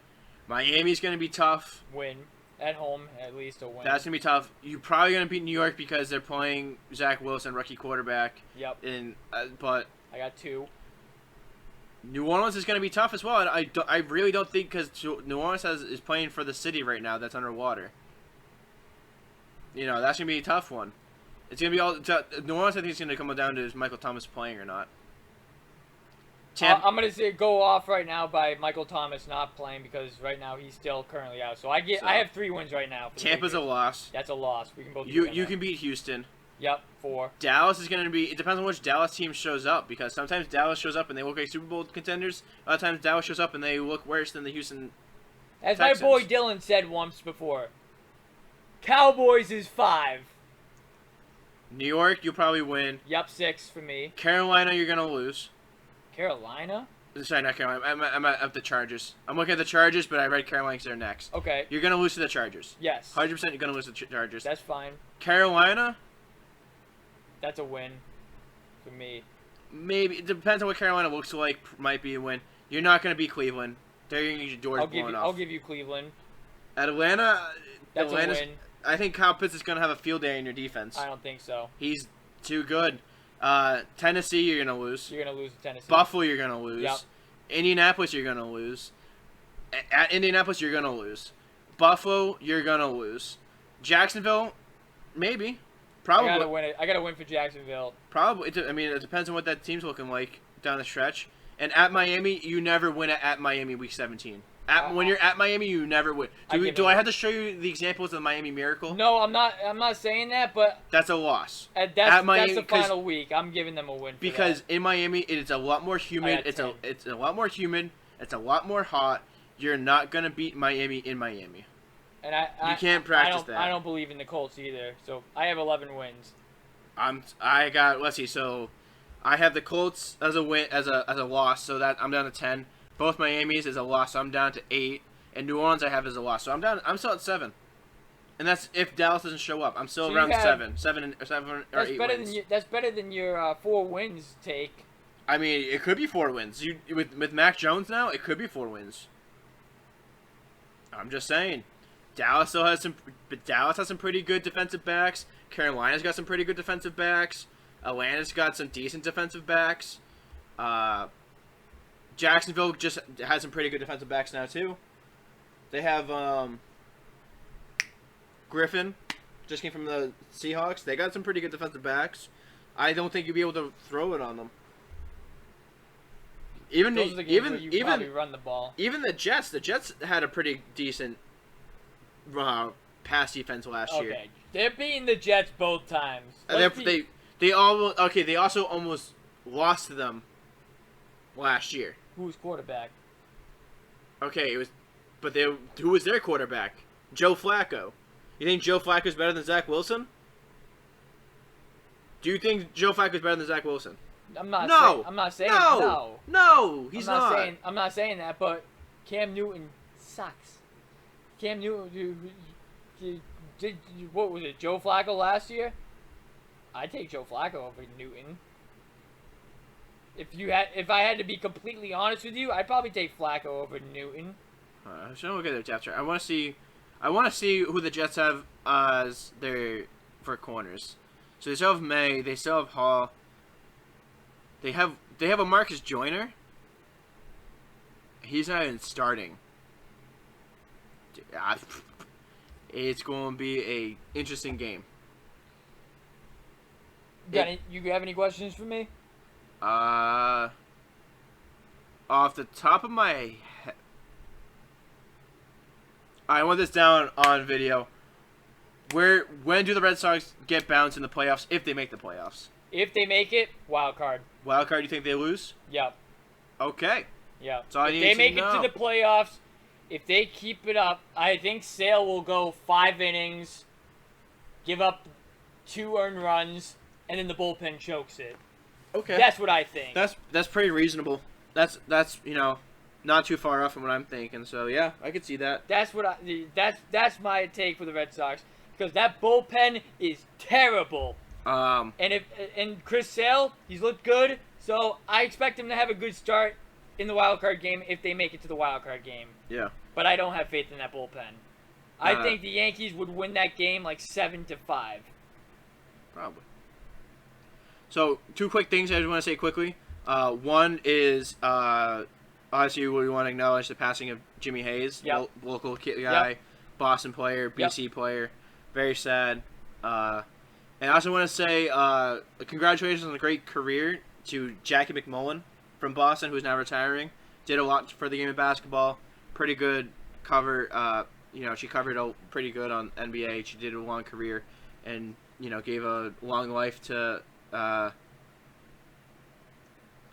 Miami's gonna be tough. Win at home, at least a win. That's gonna be tough. You're probably gonna beat New York because they're playing Zach Wilson, rookie quarterback. Yep. But I got 2. New Orleans is gonna be tough as well. And I really don't think because New Orleans is playing for the city right now that's underwater. You know, that's gonna be a tough one. It's gonna be all New Orleans. I think it's gonna come down to is Michael Thomas playing or not. I'm going to go off right now by Michael Thomas not playing because right now he's still currently out. So I have 3 wins right now. Tampa's a loss. That's a loss. We can both. You can beat Houston. Yep, 4. Dallas is going to be. It depends on which Dallas team shows up because sometimes Dallas shows up and they look like Super Bowl contenders. Other times Dallas shows up and they look worse than the Houston. As Texans. my boy Dylan said once before, Cowboys is 5. New York, you'll probably win. Yep, 6 for me. Carolina, you're going to lose. Carolina? Sorry, not Carolina. I'm at the Chargers. I'm looking at the Chargers, but I read Carolina because they're next. Okay. You're going to lose to the Chargers. Yes. 100% you're going to lose to the Chargers. That's fine. Carolina? That's a win for me. Maybe. It depends on what Carolina looks like. Might be a win. You're not going to beat Cleveland. They're going to get your doors blown off. I'll give you Cleveland. Atlanta? That's a win. I think Kyle Pitts is going to have a field day in your defense. I don't think so. He's too good. Tennessee, you're going to lose. You're going to lose to Tennessee. Buffalo, you're going to lose. Yep. Indianapolis, you're going to lose. At Indianapolis, you're going to lose. Buffalo, you're going to lose. Jacksonville, maybe. Probably. I got to win for Jacksonville. Probably. I mean, it depends on what that team's looking like down the stretch. And at Miami, you never win at Miami Week 17. When you're at Miami, you never win. Do I have to show you the examples of the Miami Miracle? No, I'm not saying that, but that's a loss. That's the final week. I'm giving them a win. Because in Miami, it is a lot more humid. It's a lot more humid. It's a lot more hot. You're not gonna beat Miami in Miami. And you can't practice that. I don't believe in the Colts either. So I have 11 wins. Let's see. So I have the Colts as a win as a loss. So that I'm down to 10. Both Miami's is a loss, so I'm down to 8. And New Orleans I have as a loss, so I'm still at 7. And that's if Dallas doesn't show up. I'm still around 7 or 8 wins. That's better than your 4 wins take. I mean, it could be 4 wins. With Mac Jones now, it could be 4 wins. I'm just saying. Dallas has some pretty good defensive backs. Carolina's got some pretty good defensive backs. Atlanta's got some decent defensive backs. Jacksonville just has some pretty good defensive backs now too. They have Griffin, just came from the Seahawks. They got some pretty good defensive backs. I don't think you'll be able to throw it on them. Even run the ball. Even the Jets had a pretty decent pass defense last year. Okay, they're beating the Jets both times. They also almost lost to them last year. Who's quarterback? Okay, who was their quarterback? Joe Flacco. You think Joe Flacco's better than Zach Wilson? Do you think Joe Flacco's better than Zach Wilson? I'm not saying no. No, he's not. I'm not saying that, but Cam Newton sucks. Cam Newton, what was it? Joe Flacco last year? I'd take Joe Flacco over Newton. If I had to be completely honest with you, I'd probably take Flacco over Newton. So we'll get their depth chart. I want to see who the Jets have as their for corners. So they still have May. They still have Hall. They have a Marcus Joyner. He's not even starting. It's going to be a interesting game. You have any questions for me? Off the top of my head, I want this down on video. When do the Red Sox get bounced in the playoffs? If they make the playoffs, If they make it, wild card. wild card. You think they lose? Yep. Okay. Yep. So I if need they to make know. it to the playoffs, if they keep it up, I think Sale will go 5 innings, give up 2 earned runs, and then the bullpen chokes it. Okay. That's what I think. That's pretty reasonable. That's not too far off from what I'm thinking. So yeah, I could see that. That's that's my take for the Red Sox, because that bullpen is terrible. And Chris Sale, he's looked good, so I expect him to have a good start in the wild card game if they make it to the wild card game. Yeah. But I don't have faith in that bullpen. I think the Yankees would win that game like 7-5. Probably. So 2 quick things I just want to say quickly. One is obviously we want to acknowledge the passing of Jimmy Hayes, Yep. local guy, Yep. Boston player, BC Yep. player. Very sad. And I also want to say congratulations on a great career to Jackie McMullen from Boston, who's now retiring. Did a lot for the game of basketball. Pretty good cover. She covered pretty good on NBA. She did a long career, and gave a long life to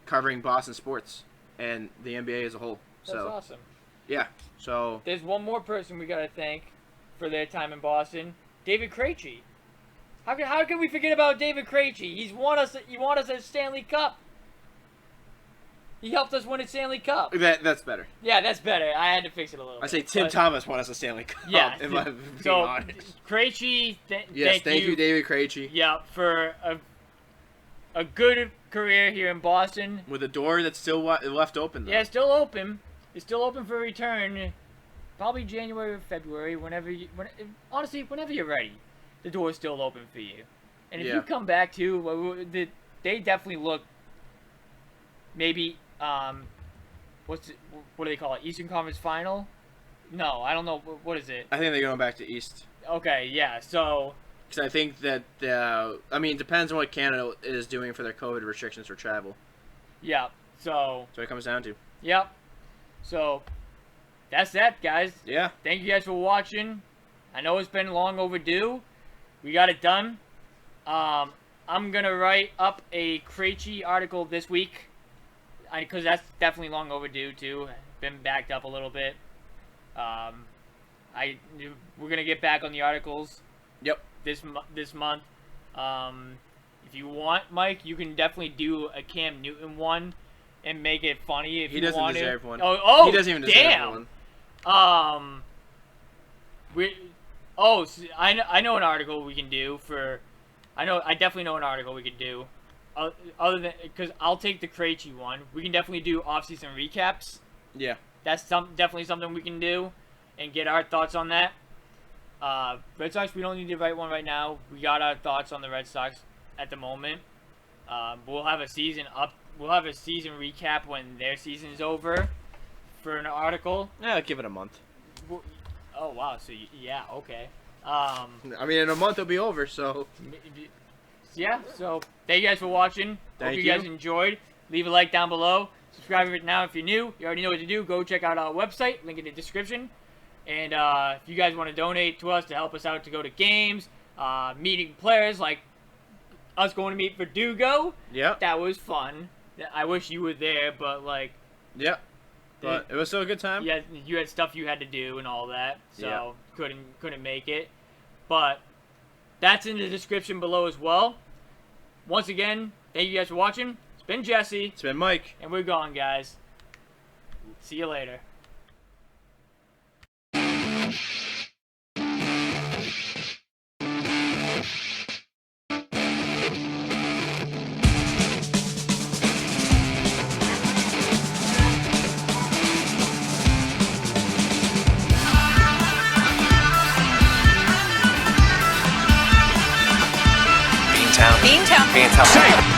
covering Boston sports and the NBA as a whole. That's awesome. Yeah. So There's one more person we gotta thank for their time in Boston, David Krejci. How can we forget about David Krejci? He won us a Stanley Cup. He helped us win a Stanley Cup. that's better. Yeah, that's better. I had to fix it a little I bit. say Tim but- Thomas won us a Stanley Cup. Yeah. If I'm being So, honest. Krejci, Yes, thank you, David Krejci. Yeah, for a good career here in Boston. With a door that's still left open, though. Yeah, it's still open. It's still open for return. Probably January or February, honestly, whenever you're ready. The door is still open for you. And if Yeah. you come back too, they definitely look maybe what do they call it? Eastern Conference Final? No, I don't know. What is it? I think they're going back to East. Okay, yeah. So Because I think that it depends on what Canada is doing for their COVID restrictions for travel. yeah. So So it comes down to. yep. So that's that, guys. Yeah. Thank you guys for watching. I know it's been long overdue. We got it done. I'm gonna write up a Krejci article this week, because that's definitely long overdue too. Been backed up a little bit. We're gonna get back on the articles. Yep. This month. If you want, Mike, you can definitely do a Cam Newton one and make it funny if He you doesn't want deserve it. one. Oh, He doesn't even deserve damn. one. I know an article we can do for. I definitely know an article we could do. Other than, because I'll take the Krejci one. We can definitely do off-season recaps. Yeah. That's definitely something we can do, and get our thoughts on that. Red Sox, we don't need to write one right now. We got our thoughts on the Red Sox at the moment. We'll have a season recap when their season's over for an article. Yeah, give it a month. Oh wow! So yeah, okay. In a month it'll be over, so. Yeah. So thank you guys for watching. Thank Hope you you. guys enjoyed. Leave a like down below. Subscribe right now if you're new. You already know what to do. Go check out our website. Link in the description. And if you guys want to donate to us to help us out to go to games, meeting players like us going to meet Verdugo. Yep. That was fun. I wish you were there, but like. Yep. But it was still a good time. Yeah, you had stuff you had to do and all that, so Yeah. couldn't make it. But that's in the description below as well. Once again, thank you guys for watching. It's been Jesse, It's been Mike. and we're gone, guys. See you later. Beantown. Beantown. Beantown.